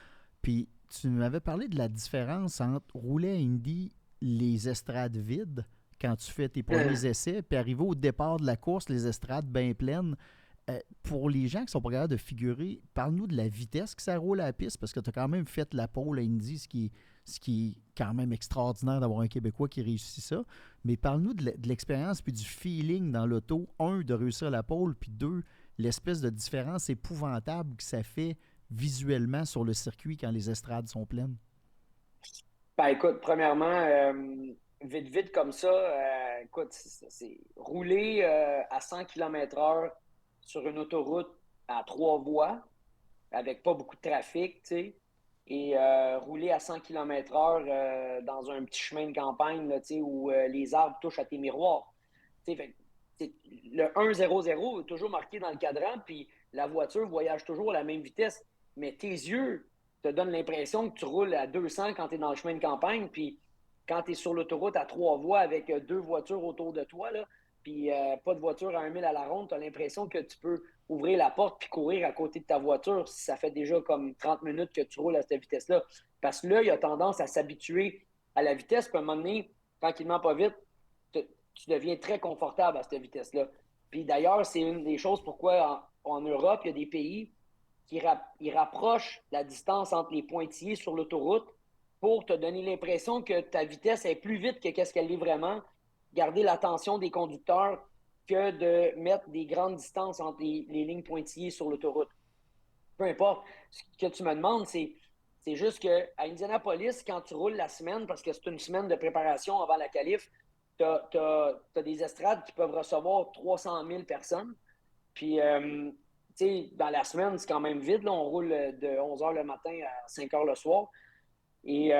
Puis tu m'avais parlé de la différence entre rouler à Indy les estrades vides quand tu fais tes premiers essais, puis arriver au départ de la course, les estrades bien pleines. Pour les gens qui sont pas capables de figurer, parle-nous de la vitesse que ça roule à la piste, parce que tu as quand même fait la pole à Indy, ce qui est quand même extraordinaire d'avoir un Québécois qui réussit ça. Mais parle-nous de l'expérience puis du feeling dans l'auto. 1, de réussir la pole, puis 2, l'espèce de différence épouvantable que ça fait visuellement sur le circuit quand les estrades sont pleines. Ben écoute, premièrement, vite comme ça, écoute, c'est rouler à 100 km/h sur une autoroute à 3 voies, avec pas beaucoup de trafic, tu sais, et rouler à 100 km/h dans un petit chemin de campagne, là, tu sais, où les arbres touchent à tes miroirs. Tu sais, le 1-0-0 est toujours marqué dans le cadran, puis la voiture voyage toujours à la même vitesse, mais tes yeux te donnent l'impression que tu roules à 200 quand tu es dans le chemin de campagne, puis quand tu es sur l'autoroute à 3 voies avec 2 voitures autour de toi, là, puis pas de voiture à 1 000 à la ronde, tu as l'impression que tu peux ouvrir la porte puis courir à côté de ta voiture si ça fait déjà comme 30 minutes que tu roules à cette vitesse-là. Parce que là, il a tendance à s'habituer à la vitesse, puis à un moment donné, tranquillement, pas vite, tu deviens très confortable à cette vitesse-là. Puis d'ailleurs, c'est une des choses pourquoi en Europe, il y a des pays qui rapprochent la distance entre les pointillés sur l'autoroute pour te donner l'impression que ta vitesse est plus vite que qu'est-ce qu'elle est vraiment, garder l'attention des conducteurs que de mettre des grandes distances entre les lignes pointillées sur l'autoroute. Peu importe. Ce que tu me demandes, c'est juste qu'à Indianapolis, quand tu roules la semaine, parce que c'est une semaine de préparation avant la qualif, tu as des estrades qui peuvent recevoir 300 000 personnes. Puis, tu sais, dans la semaine, c'est quand même vide. Là, on roule de 11 h le matin à 5 h le soir. Et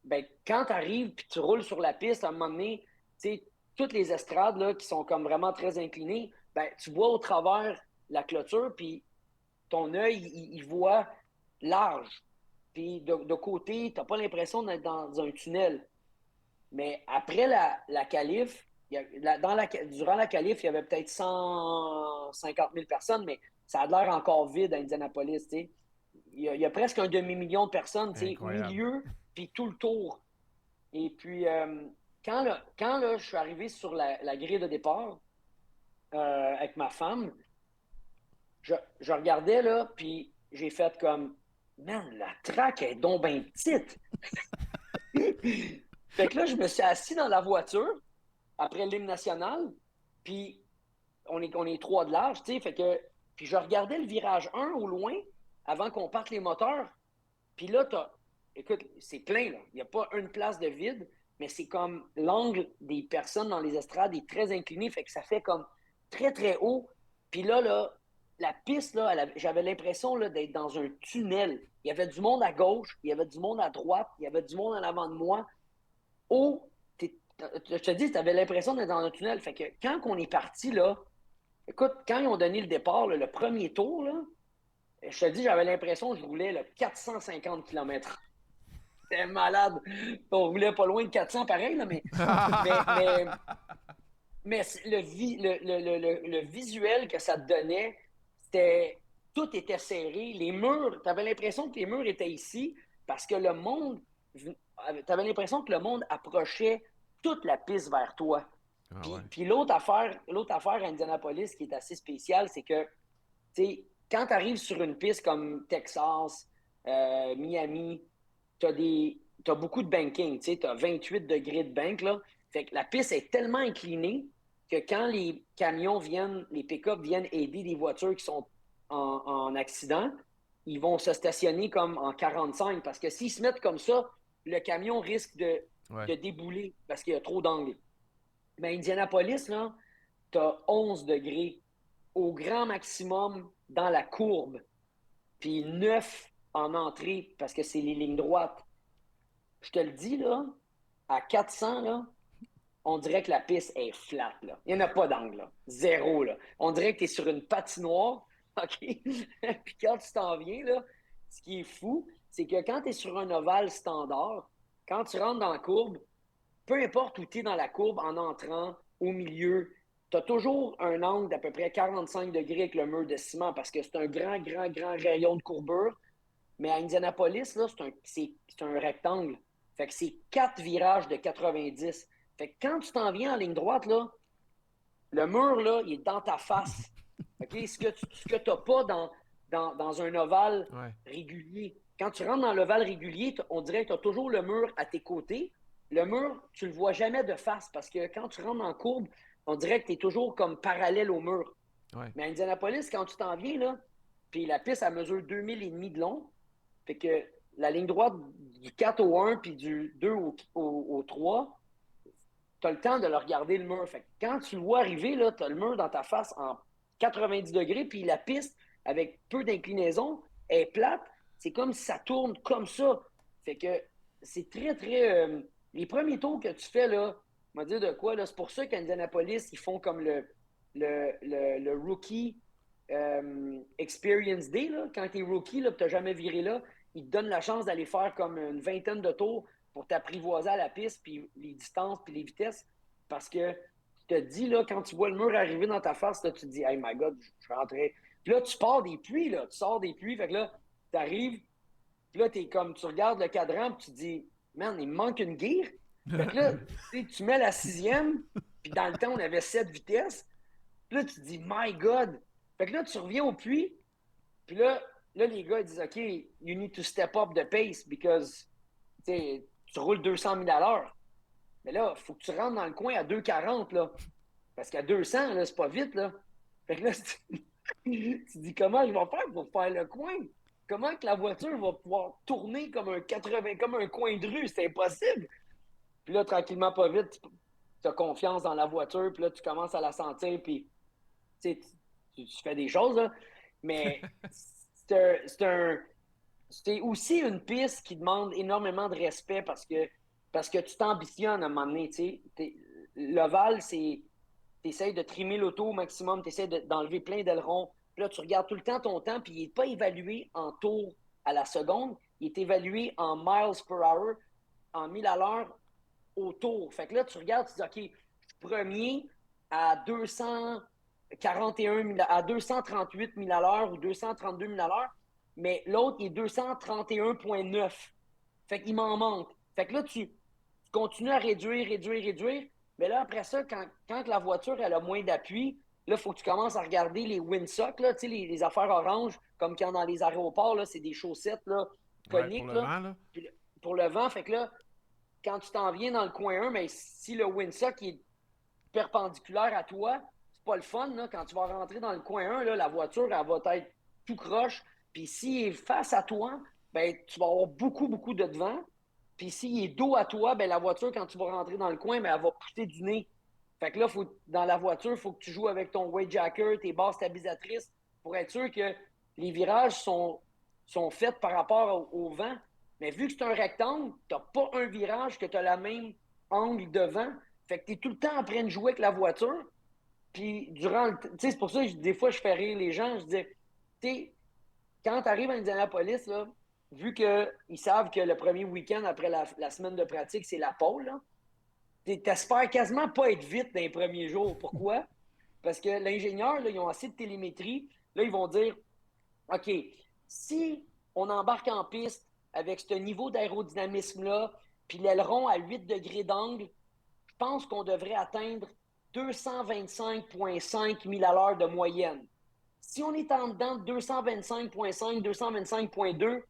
ben, quand tu arrives et tu roules sur la piste, à un moment donné, tu sais, toutes les estrades là, qui sont comme vraiment très inclinées, ben, tu vois au travers la clôture, puis ton œil, il voit large. Puis de côté, tu n'as pas l'impression d'être dans un tunnel. Mais après la qualif, durant la qualif, il y avait peut-être 150 000 personnes, mais ça a l'air encore vide à Indianapolis. T'sais. Il y a presque un demi-million de personnes au milieu, puis tout le tour. Et puis, quand je suis arrivé sur la grille de départ avec ma femme, je regardais, là, puis j'ai fait comme, man, la track est donc bien petite. Fait que là, je me suis assis dans la voiture après l'hymne national, puis on est 3 de large, tu sais, fait que, puis je regardais le virage 1 au loin avant qu'on parte les moteurs, puis là, écoute, c'est plein, là, il n'y a pas une place de vide, mais c'est comme l'angle des personnes dans les estrades est très incliné, fait que ça fait comme très, très haut, puis là, la piste, là, j'avais l'impression là, d'être dans un tunnel. Il y avait du monde à gauche, il y avait du monde à droite, il y avait du monde en avant de moi. Je te dis, tu avais l'impression d'être dans un tunnel. Fait que quand on est parti, là, écoute, quand ils ont donné le départ, là, le premier tour, là, je te dis, j'avais l'impression que je roulais là, 450 km. C'était malade. On roulait pas loin de 400 pareil, là, mais le visuel que ça te donnait, c'était tout était serré. Les murs, tu avais l'impression que les murs étaient ici parce que le monde, tu avais l'impression que le monde approchait toute la piste vers toi. Ah Puis, ouais. puis l'autre affaire à Indianapolis qui est assez spéciale, c'est que quand tu arrives sur une piste comme Texas, Miami, tu as beaucoup de banking. Tu as 28 degrés de bank. Là. Fait que la piste est tellement inclinée que quand les camions viennent, les pick-up viennent aider des voitures qui sont en accident, ils vont se stationner comme en 45 parce que s'ils se mettent comme ça, le camion risque de débouler parce qu'il y a trop d'angles. Mais Indianapolis, là, tu as 11 degrés au grand maximum dans la courbe, puis 9 en entrée parce que c'est les lignes droites. Je te le dis, là, à 400, là, on dirait que la piste est flat. Là. Il n'y en a pas d'angle. Là. Zéro. Là. On dirait que tu es sur une patinoire. OK? Puis quand tu t'en viens, là, ce qui est fou, c'est que quand tu es sur un ovale standard, quand tu rentres dans la courbe, peu importe où tu es dans la courbe, en entrant, au milieu, tu as toujours un angle d'à peu près 45 degrés avec le mur de ciment parce que c'est un grand, grand, grand rayon de courbure. Mais à Indianapolis, là, c'est un rectangle. Fait que c'est 4 virages de 90. Fait que quand tu t'en viens en ligne droite, là, le mur, là, il est dans ta face. OK? Ce que tu n'as pas dans un ovale régulier. Quand tu rentres dans l'ovale régulier, on dirait que tu as toujours le mur à tes côtés. Le mur, tu ne le vois jamais de face parce que quand tu rentres en courbe, on dirait que tu es toujours comme parallèle au mur. Ouais. Mais à Indianapolis, quand tu t'en viens, là, puis la piste, elle mesure 2000 et demi de long. Fait que la ligne droite du 4 au 1 puis du 2 au 3, tu as le temps de le regarder le mur. Fait que quand tu le vois arriver, tu as le mur dans ta face en 90 degrés, puis la piste, avec peu d'inclinaison, est plate. C'est comme si ça tourne comme ça. Fait que c'est très, très. Les premiers tours que tu fais, là, on va dire de quoi, là, c'est pour ça qu'Indianapolis, ils font comme le rookie Experience Day. Là, quand tu es rookie, tu n'as jamais viré là, ils te donnent la chance d'aller faire comme une vingtaine de tours pour t'apprivoiser à la piste, puis les distances, puis les vitesses. Parce que je te dis, là, quand tu vois le mur arriver dans ta face, là, tu te dis, hey my God, je rentrais. Puis là, tu pars des pluies, là, tu sors des pluies, fait que là, tu arrives, puis là, t'es comme, tu regardes le cadran, puis tu te dis, man, il me manque une gear. Fait que là, tu mets la 6e, puis dans le temps, on avait 7 vitesses. Puis là, tu te dis, my God. Fait que là, tu reviens au puits, puis là, les gars, ils disent, OK, you need to step up the pace because tu roules 200 000 à l'heure. Mais là, il faut que tu rentres dans le coin à 2,40, là. Parce qu'à 200, là, c'est pas vite, là. Fait que là, tu dis, comment je vais faire pour faire le coin? Comment que la voiture va pouvoir tourner comme un 80, comme un coin de rue? C'est impossible. Puis là, tranquillement, pas vite, tu as confiance dans la voiture, puis là, tu commences à la sentir, puis tu, fais des choses, là. Mais c'est aussi une piste qui demande énormément de respect parce que tu t'ambitionnes à un moment donné. L'ovale, c'est. Tu essaies de trimer l'auto au maximum, tu essaies d'enlever plein d'ailerons. Puis là, tu regardes tout le temps ton temps, puis il n'est pas évalué en tours à la seconde, il est évalué en miles per hour, en 1000 à l'heure au tour. Fait que là, tu regardes, tu dis, OK, je suis premier à 241 000, à 238 000 à l'heure ou 232 000 à l'heure, mais l'autre, il est 231,9. Fait qu'il m'en manque. Fait que là, tu continues à réduire. Mais là, après ça, quand la voiture elle a moins d'appui, là, il faut que tu commences à regarder les windsocks, là, les affaires oranges, comme qu'il y a dans les aéroports, là, c'est des chaussettes là, Ouais, pour coniques. le Là. vent, là. Puis, pour le vent, fait que là, quand tu t'en viens dans le coin 1, mais si le windsock est perpendiculaire à toi, c'est pas le fun. Là, quand tu vas rentrer dans le coin 1, là, la voiture, elle va être tout croche. Puis s'il est face à toi, ben, tu vas avoir beaucoup, beaucoup de vent. Puis s'il est dos à toi, ben, la voiture, quand tu vas rentrer dans le coin, ben, elle va pousser du nez. Fait que là, dans la voiture, il faut que tu joues avec ton wayjacker, tes barres stabilisatrices, pour être sûr que les virages sont faits par rapport au vent. Mais vu que c'est un rectangle, tu n'as pas un virage que tu as la même angle de vent. Fait que tu es tout le temps en train de jouer avec la voiture. Puis durant le. Tu sais, c'est pour ça que des fois, je fais rire les gens. Je dis, tu sais, quand tu arrives à Indianapolis, là, vu qu'ils savent que le premier week-end après la semaine de pratique, c'est la pole, tu espères quasiment pas être vite dans les premiers jours. Pourquoi? Parce que l'ingénieur, là, ils ont assez de télémétrie. Là, ils vont dire OK, si on embarque en piste avec ce niveau d'aérodynamisme-là, puis l'aileron à 8 degrés d'angle, je pense qu'on devrait atteindre 225,5 000 à l'heure de moyenne. Si on est en dedans de 225,5, 225,2,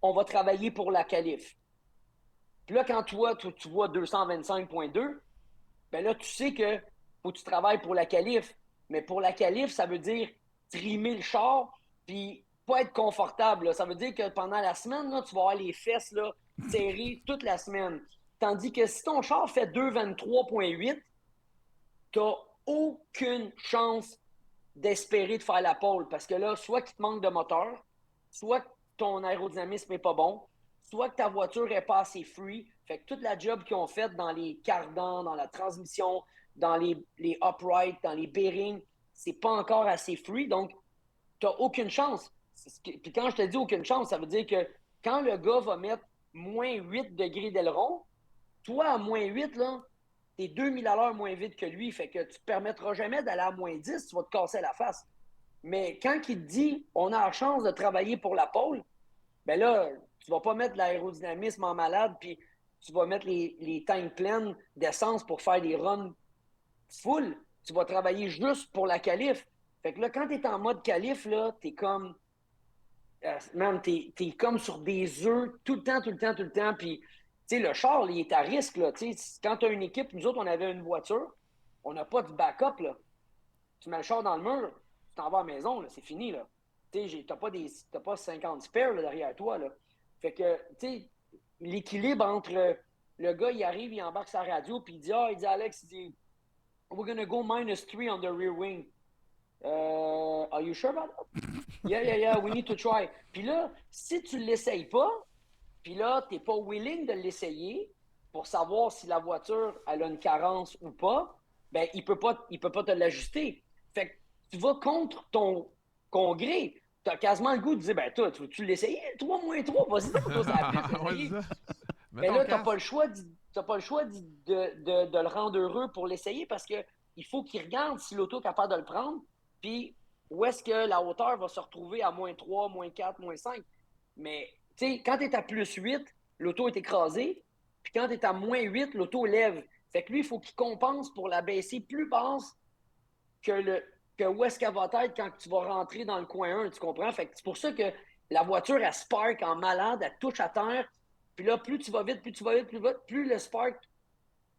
on va travailler pour la qualif. Puis là, quand toi, tu vois 225,2, ben là, tu sais que faut que tu travailles pour la qualif. Mais pour la qualif, ça veut dire trimer le char, puis pas être confortable. Là. Ça veut dire que pendant la semaine, là, tu vas avoir les fesses là, serrées toute la semaine. Tandis que si ton char fait 2,23,8, tu n'as aucune chance d'espérer de faire la pole. Parce que là, soit qu'il te manque de moteur, soit que ton aérodynamisme n'est pas bon, soit que ta voiture n'est pas assez free. Fait que toute la job qu'ils ont faite dans les cardans, dans la transmission, dans les uprights, dans les bearings, c'est pas encore assez free. Donc, tu n'as aucune chance. Puis quand je te dis aucune chance, ça veut dire que quand le gars va mettre moins 8 degrés d'aileron, toi, à moins 8, là, t'es 2000 à l'heure moins vite que lui. Fait que tu ne te permettras jamais d'aller à moins 10, tu vas te casser la face. Mais quand il te dit on a la chance de travailler pour la pole, ben là, tu vas pas mettre l'aérodynamisme en malade, puis tu vas mettre les tanks pleines d'essence pour faire des runs full. Tu vas travailler juste pour la qualif. Fait que là, quand tu es en mode qualif, là, t'es comme. Man, t'es comme sur des œufs tout le temps, tout le temps, tout le temps. Puis, tu sais, le char, il est à risque, là. Tu sais, quand tu as une équipe, nous autres, on avait une voiture, on n'a pas de backup, là. Tu mets le char dans le mur, tu t'en vas à la maison, là, c'est fini, là. Tu sais, t'as pas 50 spares là, derrière toi, là. Fait que, tu sais, l'équilibre entre le gars, il arrive, il embarque sa radio, puis il dit Alex, il dit, we're gonna go -3 on the rear wing. Are you sure about that? Yeah, we need to try. Puis là, si tu ne l'essayes pas, puis là, tu n'es pas willing de l'essayer pour savoir si la voiture elle a une carence ou pas, ben il peut pas te l'ajuster. Fait que tu vas contre ton gré. Tu as quasiment le goût de dire, ben toi, tu l'essayes? 3 moins 3, vas-y donc, toi, ça a plus. Mais là, tu n'as pas le choix, de le rendre heureux pour l'essayer parce qu'il faut qu'il regarde si l'auto est capable de le prendre. Puis, où est-ce que la hauteur va se retrouver à moins 3, moins 4, moins 5? Mais, tu sais, quand tu es à plus 8, l'auto est écrasée. Puis quand tu es à moins 8, l'auto lève. Fait que lui, il faut qu'il compense pour la baisser plus basse que où est-ce qu'elle va être quand tu vas rentrer dans le coin 1, tu comprends? Fait que c'est pour ça que la voiture, elle spark en malade, elle touche à terre. Puis là, plus tu vas vite, plus le spark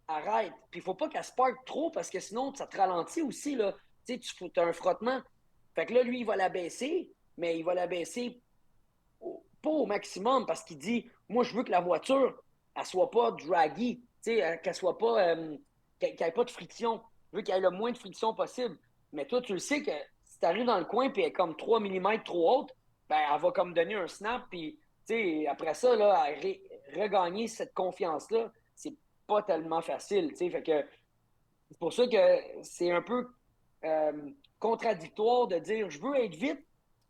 arrête. Puis il faut pas qu'elle spark trop parce que sinon, ça te ralentit aussi, là. Tu sais, tu as un frottement. Fait que là, lui, il va la baisser, mais il va la baisser pas au maximum parce qu'il dit, moi, je veux que la voiture, elle soit pas draggy, tu sais, qu'elle soit pas, qu'elle ait pas de friction. Je veux qu'elle ait le moins de friction possible. Mais toi, tu le sais que si tu arrives dans le coin et elle est comme 3 mm trop haute, ben, elle va comme donner un snap. Puis, tu sais, après ça, là, regagner cette confiance-là, c'est pas tellement facile, tu sais. Fait que c'est pour ça que c'est un peu contradictoire de dire je veux être vite,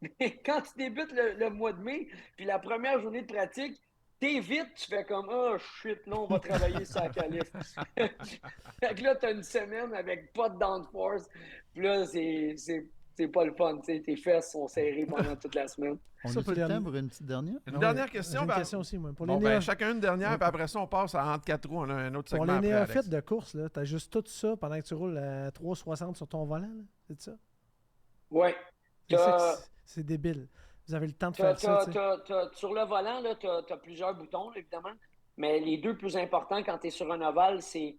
mais quand tu débutes le mois de mai, puis la première journée de pratique, t'es vite, tu fais comme oh shit, là, on va travailler sur la qualif. Fait que là, t'as une semaine avec pas de downforce, puis là, c'est pas le fun, tu sais, tes fesses sont serrées pendant toute la semaine. On Ça, a pour le les temps pour une petite dernière? Une dernière question. J'ai une ben, question aussi, moi. Pour bon, les ben, chacun une dernière, Ouais. puis après ça, on passe à entre quatre roues. On a un autre Pour segment les après, Alex. néophytes de course, tu as juste tout ça pendant que tu roules à 3,60 sur ton volant, là. C'est ça? Ouais. C'est ça que c'est débile. Vous avez le temps de faire ça, tu sais. Sur le volant, tu as plusieurs boutons, évidemment. Mais les deux plus importants quand tu es sur un ovale, c'est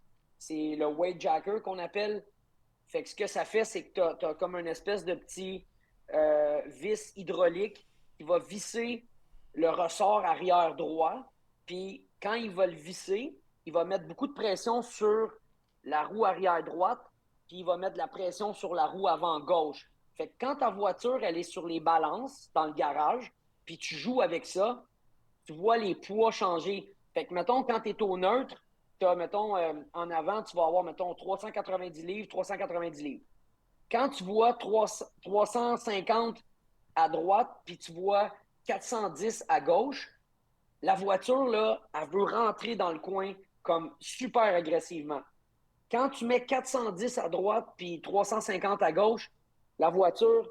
le weight jacker qu'on appelle. Fait que ce que ça fait, c'est que tu as comme une espèce de petit vis hydraulique qui va visser le ressort arrière droit. Puis quand il va le visser, il va mettre beaucoup de pression sur la roue arrière droite, puis il va mettre de la pression sur la roue avant gauche. Fait que quand ta voiture, elle est sur les balances dans le garage, puis tu joues avec ça, tu vois les poids changer. Fait que, mettons, quand tu es au neutre, tu as, mettons, en avant, tu vas avoir, mettons, 390 livres, 390 livres. Quand tu vois 350 à droite, puis tu vois 410 à gauche, la voiture, là, elle veut rentrer dans le coin comme super agressivement. Quand tu mets 410 à droite, puis 350 à gauche, la voiture,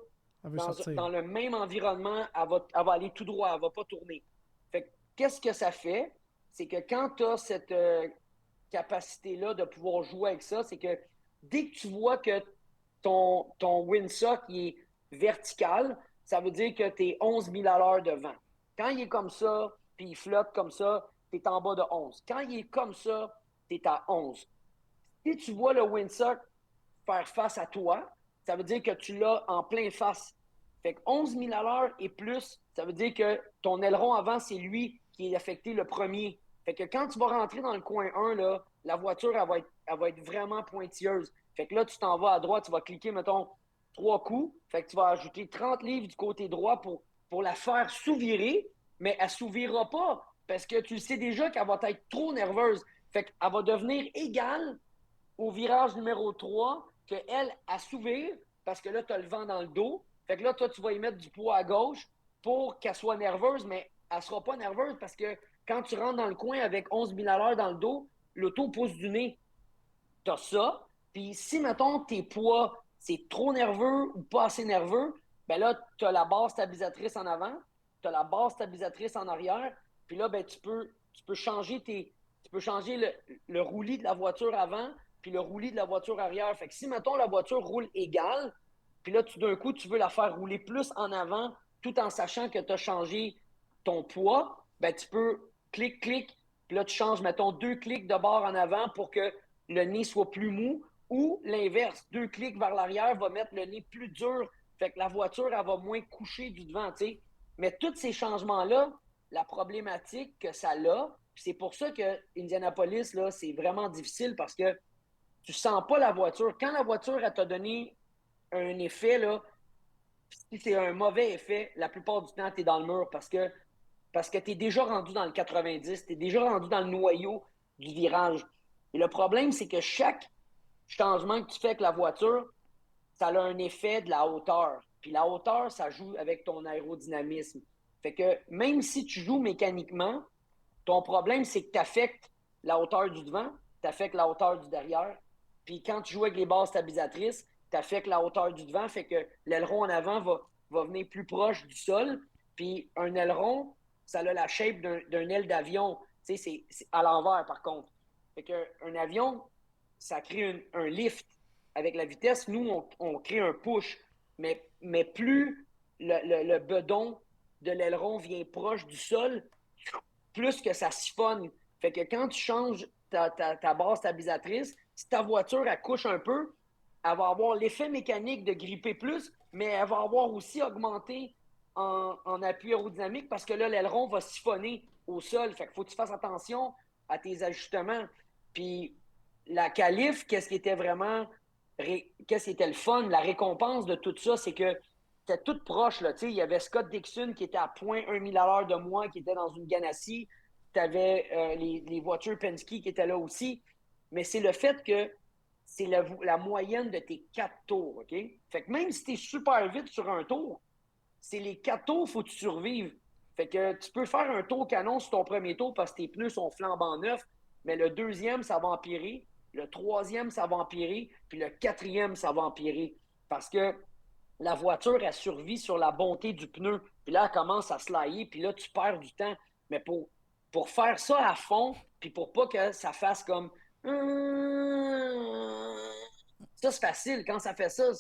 Elle veut sortir. dans le même environnement, elle va aller tout droit, elle ne va pas tourner. Fait que, qu'est-ce que ça fait? C'est que quand tu as cette capacité-là de pouvoir jouer avec ça, c'est que dès que tu vois que ton windsock est vertical, ça veut dire que tu es 11 000 à l'heure de vent. Quand il est comme ça, puis il flotte comme ça, tu es en bas de 11. Quand il est comme ça, tu es à 11. Si tu vois le windsock faire face à toi, ça veut dire que tu l'as en plein face. Fait que 11 000 à l'heure et plus, ça veut dire que ton aileron avant, c'est lui qui est affecté le premier. Fait que quand tu vas rentrer dans le coin 1, là, la voiture, elle va être vraiment pointilleuse. Fait que là, tu t'en vas à droite, tu vas cliquer, mettons, 3 coups. Fait que tu vas ajouter 30 livres du côté droit pour la faire sous-virer, mais elle ne sous-virera pas parce que tu sais déjà qu'elle va être trop nerveuse. Fait qu'elle va devenir égale au virage numéro 3 qu'elle, a s'ouvrir parce que là, tu as le vent dans le dos. Fait que là, toi, tu vas y mettre du poids à gauche pour qu'elle soit nerveuse, mais elle ne sera pas nerveuse parce que quand tu rentres dans le coin avec 11 000 à l'heure dans le dos, l'auto pousse du nez. Tu as ça. Puis si, mettons, tes poids, c'est trop nerveux ou pas assez nerveux, ben là, tu as la barre stabilisatrice en avant, tu as la barre stabilisatrice en arrière, puis là, ben, tu peux changer le roulis de la voiture avant puis le roulis de la voiture arrière. Fait que si, mettons, la voiture roule égale, puis là, d'un coup, tu veux la faire rouler plus en avant, tout en sachant que tu as changé ton poids, ben tu peux clic, puis là, tu changes, mettons, 2 clics de barre en avant pour que le nez soit plus mou, ou l'inverse, 2 clics vers l'arrière va mettre le nez plus dur, fait que la voiture, elle va moins coucher du devant, tu sais. Mais tous ces changements-là, la problématique que ça a, c'est pour ça que Indianapolis, là, c'est vraiment difficile parce que tu sens pas la voiture. Quand la voiture, elle t'a donné un effet, là, si c'est un mauvais effet, la plupart du temps, tu es dans le mur parce que tu es déjà rendu dans le 90, tu es déjà rendu dans le noyau du virage. Et le problème, c'est que chaque changement que tu fais avec la voiture, ça a un effet de la hauteur. Puis la hauteur, ça joue avec ton aérodynamisme. Fait que même si tu joues mécaniquement, ton problème, c'est que tu affectes la hauteur du devant, tu affectes la hauteur du derrière. Puis quand tu joues avec les barres stabilisatrices, tu affectes la hauteur du devant, fait que l'aileron en avant va venir plus proche du sol. Puis un aileron, ça a la shape d'un aile d'avion. Tu sais, c'est à l'envers, par contre. Fait qu'un avion, ça crée un lift. Avec la vitesse, nous, on crée un push. Mais plus le bedon de l'aileron vient proche du sol, plus que ça siphonne. Fait que quand tu changes ta barre stabilisatrice, si ta voiture, elle couche un peu, elle va avoir l'effet mécanique de gripper plus, mais elle va avoir aussi augmenté en appui aérodynamique parce que là, l'aileron va siphonner au sol. Fait qu'il faut que tu fasses attention à tes ajustements. Puis la qualif, qu'est-ce qui était le fun, la récompense de tout ça, c'est que c'était tout proche. Là. Il y avait Scott Dixon qui était à 0.1 000 à l'heure de moi, qui était dans une Ganassi. Tu avais les voitures Penske qui étaient là aussi. Mais c'est le fait que c'est la moyenne de tes 4 tours. OK? Fait que même si tu es super vite sur un tour, c'est les 4 tours, il faut que tu survives. Fait que tu peux faire un tour canon sur ton premier tour parce que tes pneus sont flambant neufs, mais le deuxième, ça va empirer. Le troisième, ça va empirer. Puis le quatrième, ça va empirer. Parce que la voiture, elle survit sur la bonté du pneu. Puis là, elle commence à slayer, puis là, tu perds du temps. Mais pour faire ça à fond, puis pour pas que ça fasse comme... Ça, c'est facile. Quand ça fait ça,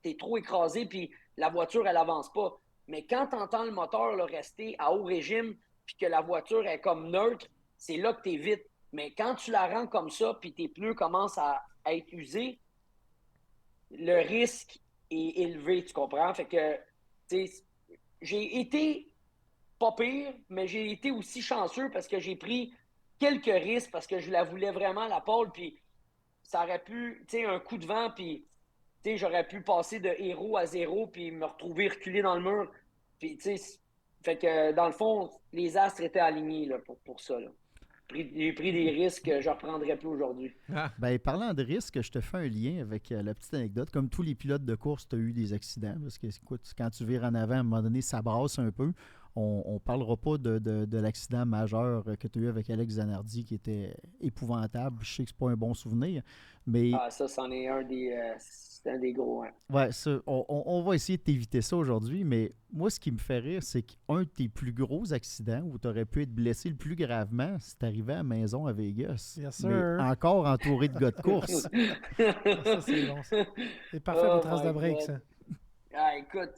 t'es trop écrasé, puis la voiture, elle avance pas. Mais quand tu entends le moteur là, rester à haut régime, puis que la voiture est comme neutre, c'est là que tu es vite. Mais quand tu la rends comme ça, puis tes pneus commencent à être usés, le risque est élevé, tu comprends? Fait que, tu sais, j'ai été pas pire, mais j'ai été aussi chanceux parce que j'ai pris quelques risques parce que je la voulais vraiment, la pole, puis ça aurait pu, tu sais, un coup de vent, puis, tu sais, j'aurais pu passer de héros à zéro, puis me retrouver reculé dans le mur. Puis, tu sais, fait que, dans le fond, les astres étaient alignés là, pour ça, là. J'ai pris des risques que je ne reprendrai plus aujourd'hui. Ah. Ben, parlant de risque, je te fais un lien avec la petite anecdote. Comme tous les pilotes de course, tu as eu des accidents. Parce que écoute, quand tu vires en avant, à un moment donné, ça brasse un peu. on ne parlera pas de l'accident majeur que tu as eu avec Alex Zanardi qui était épouvantable. Je sais que ce n'est pas un bon souvenir, mais Ah, ça, c'en est c'est un des gros. Hein. ouais, ça, on va essayer de t'éviter ça aujourd'hui, mais moi, ce qui me fait rire, c'est qu'un de tes plus gros accidents où tu aurais pu être blessé le plus gravement, c'est arrivé à la maison à Vegas. Yes, Mais sir. encore entouré de gars de course. Ça, c'est bon, ça. C'est parfait Oh pour trace de my break, God. ça. Ah, écoute,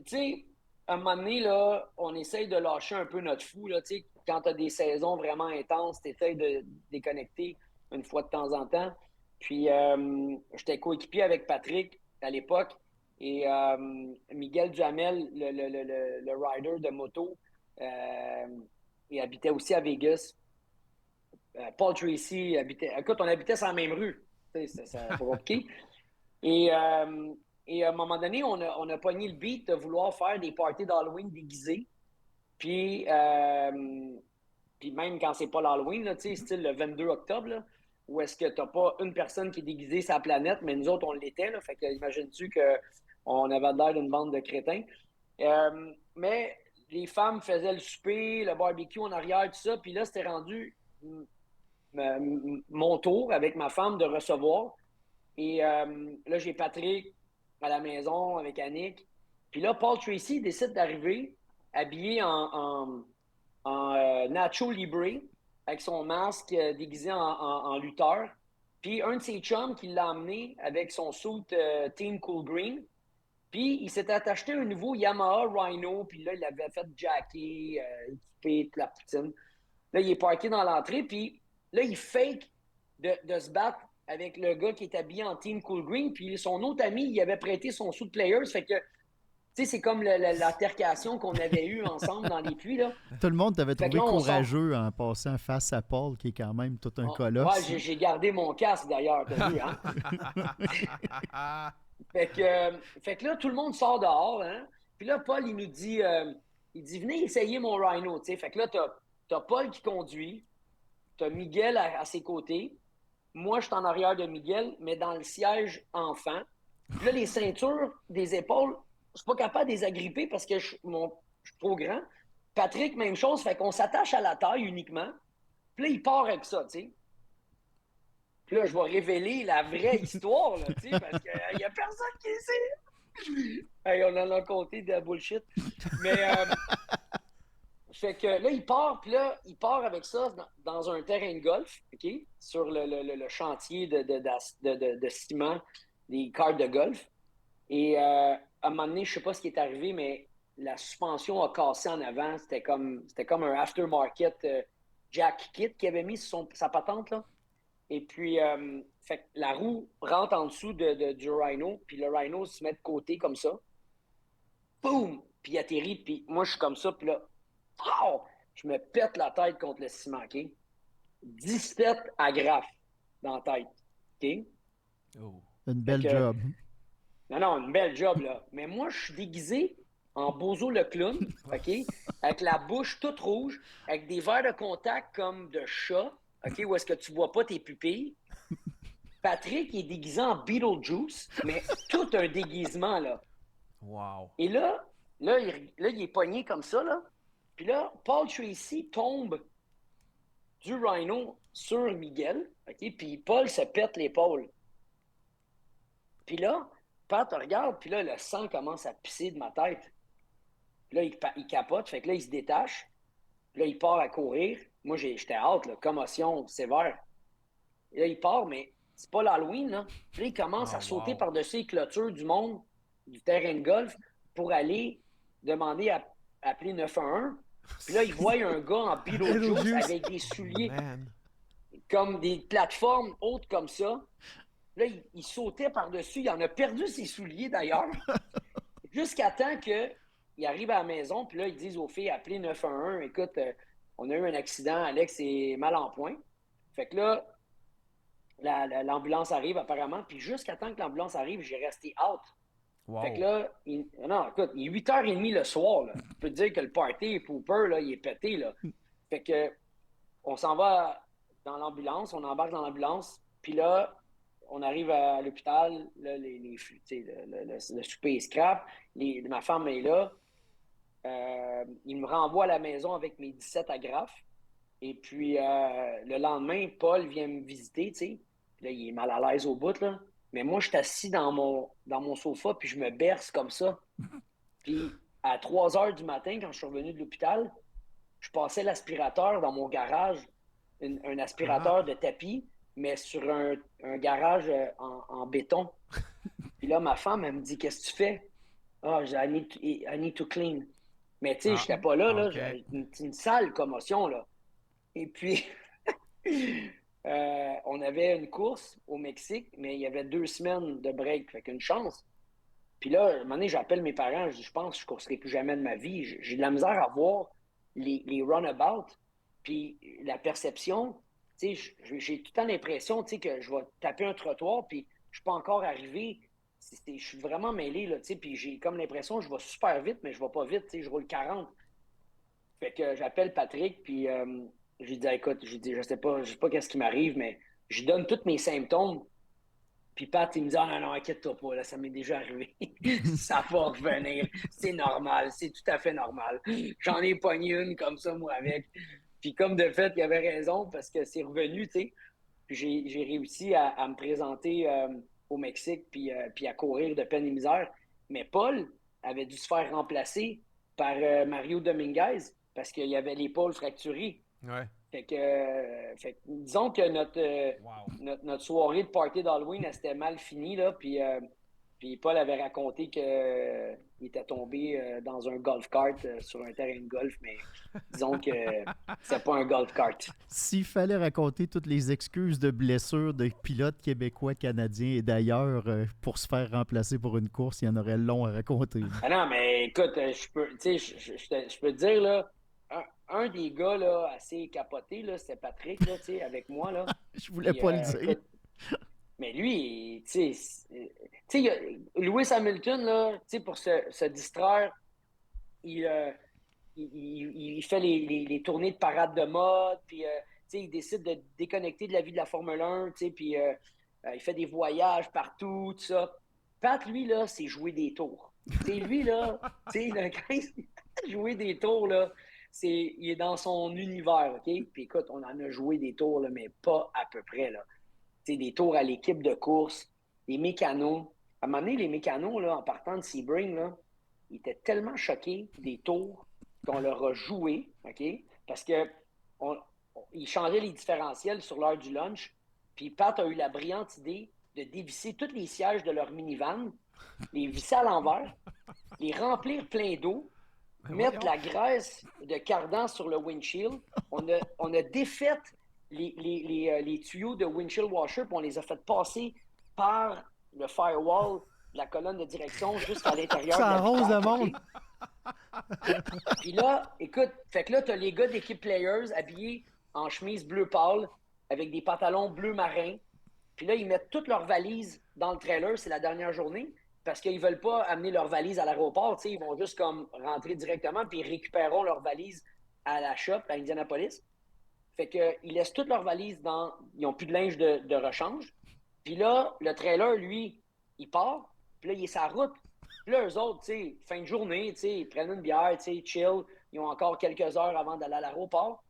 tu sais, à un moment donné, là, on essaye de lâcher un peu notre fou. Là, tu sais, quand tu as des saisons vraiment intenses, tu essayes de déconnecter une fois de temps en temps. Puis, j'étais coéquipier avec Patrick à l'époque et Miguel Duhamel, le rider de moto, il habitait aussi à Vegas. Paul Tracy habitait. Écoute, on habitait sur la même rue. Tu sais, c'est pas compliqué. Et, et à un moment donné, on a pogné le beat de vouloir faire des parties d'Halloween déguisés. Puis, puis même quand c'est pas l'Halloween, là, style le 22 octobre, là, où est-ce que t'as pas une personne qui est déguisée sa planète, mais nous autres, on l'était. Là, fait que imagines-tu qu'on avait l'air d'une bande de crétins. Mais les femmes faisaient le souper, le barbecue en arrière, tout ça. Puis là, c'était rendu mon tour avec ma femme de recevoir. Et là, j'ai Patrick à la maison avec Annick. Puis là, Paul Tracy décide d'arriver habillé en Nacho Libre avec son masque déguisé en lutteur. Puis un de ses chums qui l'a amené avec son suit Team Cool Green. Puis il s'était acheté un nouveau Yamaha Rhino. Puis là, il avait fait jacker, équipé, toute la poutine. Là, il est parké dans l'entrée. Puis là, il fake de se battre avec le gars qui est habillé en Team Cool Green. Puis son autre ami, il avait prêté son suit Players. Fait que, tu sais, c'est comme l'altercation qu'on avait eue ensemble dans les puits, là. Tout le monde t'avait Fait que trouvé là, on courageux en passant face à Paul, qui est quand même tout un Ouais, colosse. j'ai gardé mon casque d'ailleurs, t'as vu, hein? Fait que là, tout le monde sort dehors, hein? Puis là, Paul, il nous dit, il dit, venez essayer mon Rhino, tu sais. Fait que là, t'as Paul qui conduit, t'as Miguel à ses côtés. Moi, je suis en arrière de Miguel, mais dans le siège enfant. Puis là, les ceintures des épaules, je suis pas capable de les agripper parce que je suis trop grand. Patrick, même chose, fait qu'on s'attache à la taille uniquement. Puis là, il part avec ça, tu sais. Puis là, je vais révéler la vraie histoire, là, tu sais, parce qu'il n'y a personne qui sait. Hey, on en a compté de la bullshit. Mais, fait que là, il part, puis là, il part avec ça dans un terrain de golf, OK, sur le chantier de ciment des cartes de golf. Et à un moment donné, je ne sais pas ce qui est arrivé, mais la suspension a cassé en avant. C'était comme un aftermarket Jack Kit qui avait mis sur sa patente, là. Et puis, fait que la roue rentre en dessous du Rhino, puis le Rhino se met de côté comme ça. Boum! Puis il atterrit, puis moi, je suis comme ça, puis là, oh! Je me pète la tête contre le ciment, OK? 17 agrafes dans la tête, OK? Oh. Une belle Fait que- job. Non, une belle job, là. Mais moi, je suis déguisé en Bozo le clown, OK? Avec la bouche toute rouge, avec des verres de contact comme de chat, OK? Où est-ce que tu vois pas tes pupilles. Patrick est déguisé en Beetlejuice, mais tout un déguisement, là. Wow. Et là, il est pogné comme ça, là. Puis là, Paul Tracy tombe du Rhino sur Miguel, OK? Puis Paul se pète l'épaule. Puis là, Pat regarde, puis là, le sang commence à pisser de ma tête. Puis là, il capote, fait que là, il se détache. Puis là, il part à courir. Moi, j'étais out, là, commotion sévère. Et là, il part, mais c'est pas l'Halloween, là. Puis là, il commence à sauter wow. par-dessus les clôtures du monde, du terrain de golf, pour aller demander à appeler 911. Puis là, il voit un gars en Beetlejuice Beetlejuice. avec des souliers Man. comme des plateformes hautes comme ça. Là, il sautait par-dessus. Il en a perdu ses souliers, d'ailleurs. Jusqu'à temps qu'il arrive à la maison, puis là, ils disent aux filles, appelez 911. Écoute, on a eu un accident, Alex est mal en point. Fait que là, l'ambulance arrive apparemment, puis jusqu'à temps que l'ambulance arrive, j'ai resté out. Wow. Fait que là, non, écoute, il est 8h30 le soir, là. Je peux te dire que le party pooper, là, il est pété, là. Fait que, on s'en va dans l'ambulance, on embarque dans l'ambulance, puis là, on arrive à l'hôpital, là, le souper est scrap, ma femme est là, il me renvoie à la maison avec mes 17 agrafes. Et puis, le lendemain, Paul vient me visiter, tu sais. Puis là, il est mal à l'aise au bout, là. Mais moi, je suis assis dans mon sofa, puis je me berce comme ça. Puis, à 3 heures du matin, quand je suis revenu de l'hôpital, je passais l'aspirateur dans mon garage, un aspirateur de tapis, mais sur un garage en béton. Puis là, ma femme, elle me dit, qu'est-ce que tu fais? Ah, I need to clean. Mais tu sais, je n'étais pas là, OK. j'avais une sale commotion, là. Et puis, on avait une course au Mexique, mais il y avait 2 semaines de break, fait qu'une chance. Puis là, à un moment donné, j'appelle mes parents, je dis, je pense que je ne courserai plus jamais de ma vie. J'ai de la misère à voir les runabouts, puis la perception. Tu sais, j'ai tout le temps l'impression, tu sais, que je vais taper un trottoir, puis je ne suis pas encore arrivé. Je suis vraiment mêlé, là, tu sais, puis j'ai comme l'impression que je vais super vite, mais je ne vais pas vite, tu sais, je roule 40. Fait que j'appelle Patrick, puis je lui dis, écoute, je sais pas qu'est-ce qui m'arrive, mais je lui donne tous mes symptômes. Puis Pat, il me dit, ah non, non, inquiète-toi pas, là, ça m'est déjà arrivé. Ça va revenir. C'est normal, c'est tout à fait normal. J'en ai pogné une comme ça, moi, avec. Puis comme de fait, il avait raison parce que c'est revenu, tu sais. Puis j'ai réussi à me présenter au Mexique puis à courir de peine et misère. Mais Paul avait dû se faire remplacer par Mario Dominguez parce qu'il y avait l'épaule fracturée. Ouais. Fait que disons que notre soirée de party d'Halloween, elle s'était mal finie, là, puis Paul avait raconté qu'il était tombé dans un golf cart sur un terrain de golf, mais disons que c'est pas un golf cart. S'il fallait raconter toutes les excuses de blessures de pilotes québécois, canadiens et d'ailleurs pour se faire remplacer pour une course, il y en aurait long à raconter. Ah non, mais écoute, je peux te dire, là, un des gars là, assez capotés, là, c'était Patrick, là, avec moi. Là. Je voulais Puis, pas le dire. écoute, mais lui, tu sais, Lewis Hamilton, là, pour se distraire, il, il fait les tournées de parade de mode, puis il décide de déconnecter de la vie de la Formule 1, puis il fait des voyages partout, tout ça. Pat, lui, là, c'est jouer des tours. Lui, là, quand il jouer des tours, là, il est dans son univers, OK? Puis écoute, on en a joué des tours, là, mais pas à peu près, là. Des tours à l'équipe de course, des mécanos. À un moment donné, les mécanos, là, en partant de Sebring, là, ils étaient tellement choqués des tours qu'on leur a joué, OK? Parce qu'ils changeaient les différentiels sur l'heure du lunch. Puis Pat a eu la brillante idée de dévisser tous les sièges de leur minivan, les visser à l'envers, les remplir plein d'eau, mettre la graisse de cardan sur le windshield. On a défait les tuyaux de windshield washer, puis on les a fait passer par le firewall de la colonne de direction jusqu'à l'intérieur. Ça arrose le monde. Puis là, écoute, fait que là, t'as les gars d'équipe Players habillés en chemise bleu pâle avec des pantalons bleu marin. Puis là, ils mettent toutes leurs valises dans le trailer, c'est la dernière journée, parce qu'ils veulent pas amener leurs valises à l'aéroport, tu sais, ils vont juste comme rentrer directement, puis ils récupéreront leurs valises à la shop, à Indianapolis. Fait qu'ils laissent toutes leurs valises dans... Ils n'ont plus de linge de rechange. Puis là, le trailer, lui, il part, puis là, il est sa route. Puis là, eux autres, tu sais, fin de journée, tu sais, ils prennent une bière, tu sais, chill. Ils ont encore quelques heures avant d'aller à l'aéroport.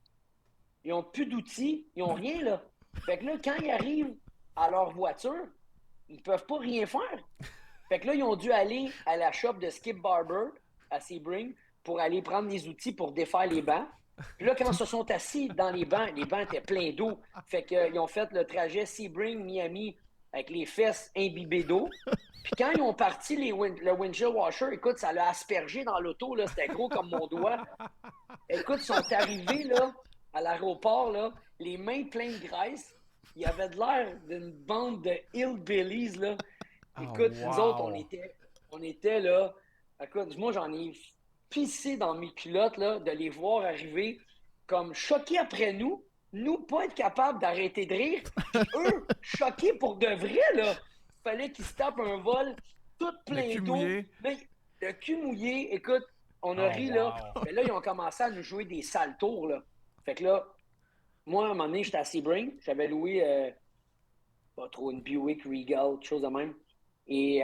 Ils n'ont plus d'outils, ils n'ont rien, là. Fait que là, quand ils arrivent à leur voiture, ils ne peuvent pas rien faire. Fait que là, ils ont dû aller à la shop de Skip Barber, à Sebring, pour aller prendre des outils pour défaire les bancs. Puis là, quand ils se sont assis dans les bancs étaient pleins d'eau. Fait qu'ils ont fait le trajet Sebring-Miami avec les fesses imbibées d'eau. Puis quand ils ont parti le windshield washer, écoute, ça l'a aspergé dans l'auto, là, c'était gros comme mon doigt. Écoute, ils sont arrivés là, à l'aéroport, là, les mains pleines de graisse. Il y avait de l'air d'une bande de hillbillies, là. Écoute, nous autres, on était là. Écoute, moi, j'en ai pissé dans mes culottes, là, de les voir arriver comme choqués après nous pas être capables d'arrêter de rire, puis eux, choqués pour de vrai, là. Il fallait qu'ils se tapent un vol tout plein d'eau. Le cul mouillé, écoute, on a ri, là. Mais là, ils ont commencé à nous jouer des sales tours, là. Fait que là, moi, à un moment donné, j'étais à Sebring, j'avais loué, pas trop, une Buick Regal, quelque chose de même. Et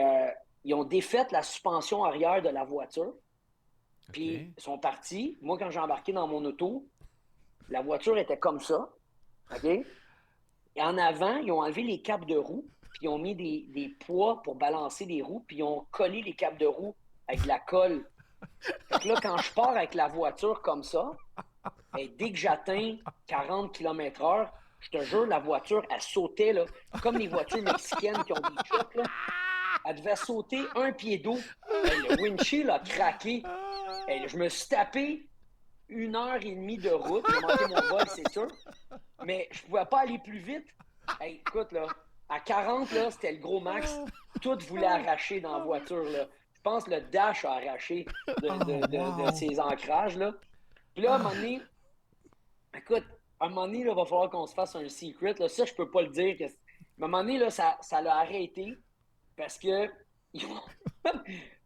ils ont défait la suspension arrière de la voiture. Puis ils sont partis. Moi, quand j'ai embarqué dans mon auto, la voiture était comme ça. OK? Et en avant, ils ont enlevé les capes de roue, puis ils ont mis des poids pour balancer les roues, puis ils ont collé les capes de roue avec de la colle. Fait que là, quand je pars avec la voiture comme ça, et dès que j'atteins 40 km/h, je te jure, la voiture, elle sautait, là, comme les voitures mexicaines qui ont des chocs, là. Elle devait sauter un pied d'eau. Hey, le windshield a craqué. Hey, je me suis tapé 1 heure et demie de route. J'ai manqué mon vol, c'est sûr. Mais je pouvais pas aller plus vite. Hey, écoute, là, à 40, là, c'était le gros max. Tout voulait arracher dans la voiture, là. Je pense que le dash a arraché de ses ancrages, là. Puis là, à un moment donné, écoute, à un moment donné, il va falloir qu'on se fasse un secret. Là. Ça, je peux pas le dire. Mais à un moment donné, là, ça l'a arrêté parce que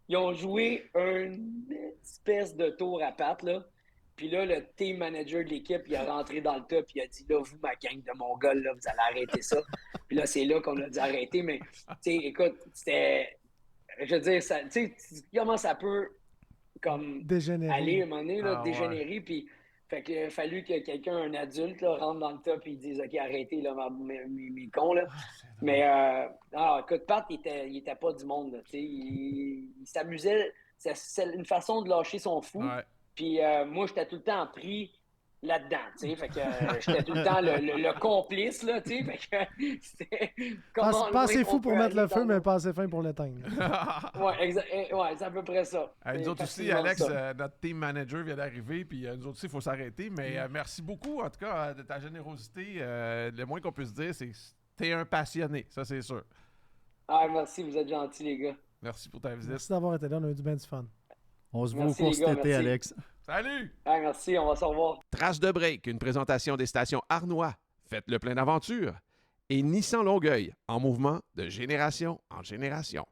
ils ont joué une espèce de tour à pattes, là. Puis là, le team manager de l'équipe, il a rentré dans le top, il a dit, là, vous, ma gang de Mongols, là, vous allez arrêter ça. Puis là, c'est là qu'on a dû arrêter. Mais, tu sais, écoute, c'était... Je veux dire, tu sais, comment ça peut, comme, Dégénérer. aller, à un moment donné, là, Ah, dégénérer, ouais. puis... Fait qu'il a fallu que quelqu'un, un adulte, là, rentre dans le top et dise, OK, arrêtez, là, mes cons, là. Mais, alors, écoute, Pat, il était pas du monde, là, tu sais. Il s'amusait. C'est une façon de lâcher son fou. Ouais. Puis moi, j'étais tout le temps pris là-dedans, tu sais. Fait que j'étais tout le temps le complice, là, tu sais. Fait que c'était... Pas assez fou pour mettre le feu, mais pas... pas assez fin pour l'éteindre. Ouais, ouais, c'est à peu près ça. Nous autres aussi, Alex, notre team manager vient d'arriver, puis nous autres aussi, il faut s'arrêter. Mais merci beaucoup, en tout cas, de ta générosité. Le moins qu'on puisse dire, c'est que t'es un passionné, ça c'est sûr. Ah, merci, vous êtes gentils, les gars. Merci pour ta visite. Merci d'avoir été là, on a eu du bien du fun. On se voit au Merci, cours les gars, cet été, merci. Alex. Salut! Ah, merci, on va se revoir. Trace de break, une présentation des stations Arnois. Faites le plein d'aventure. Et Nissan Longueuil, en mouvement de génération en génération.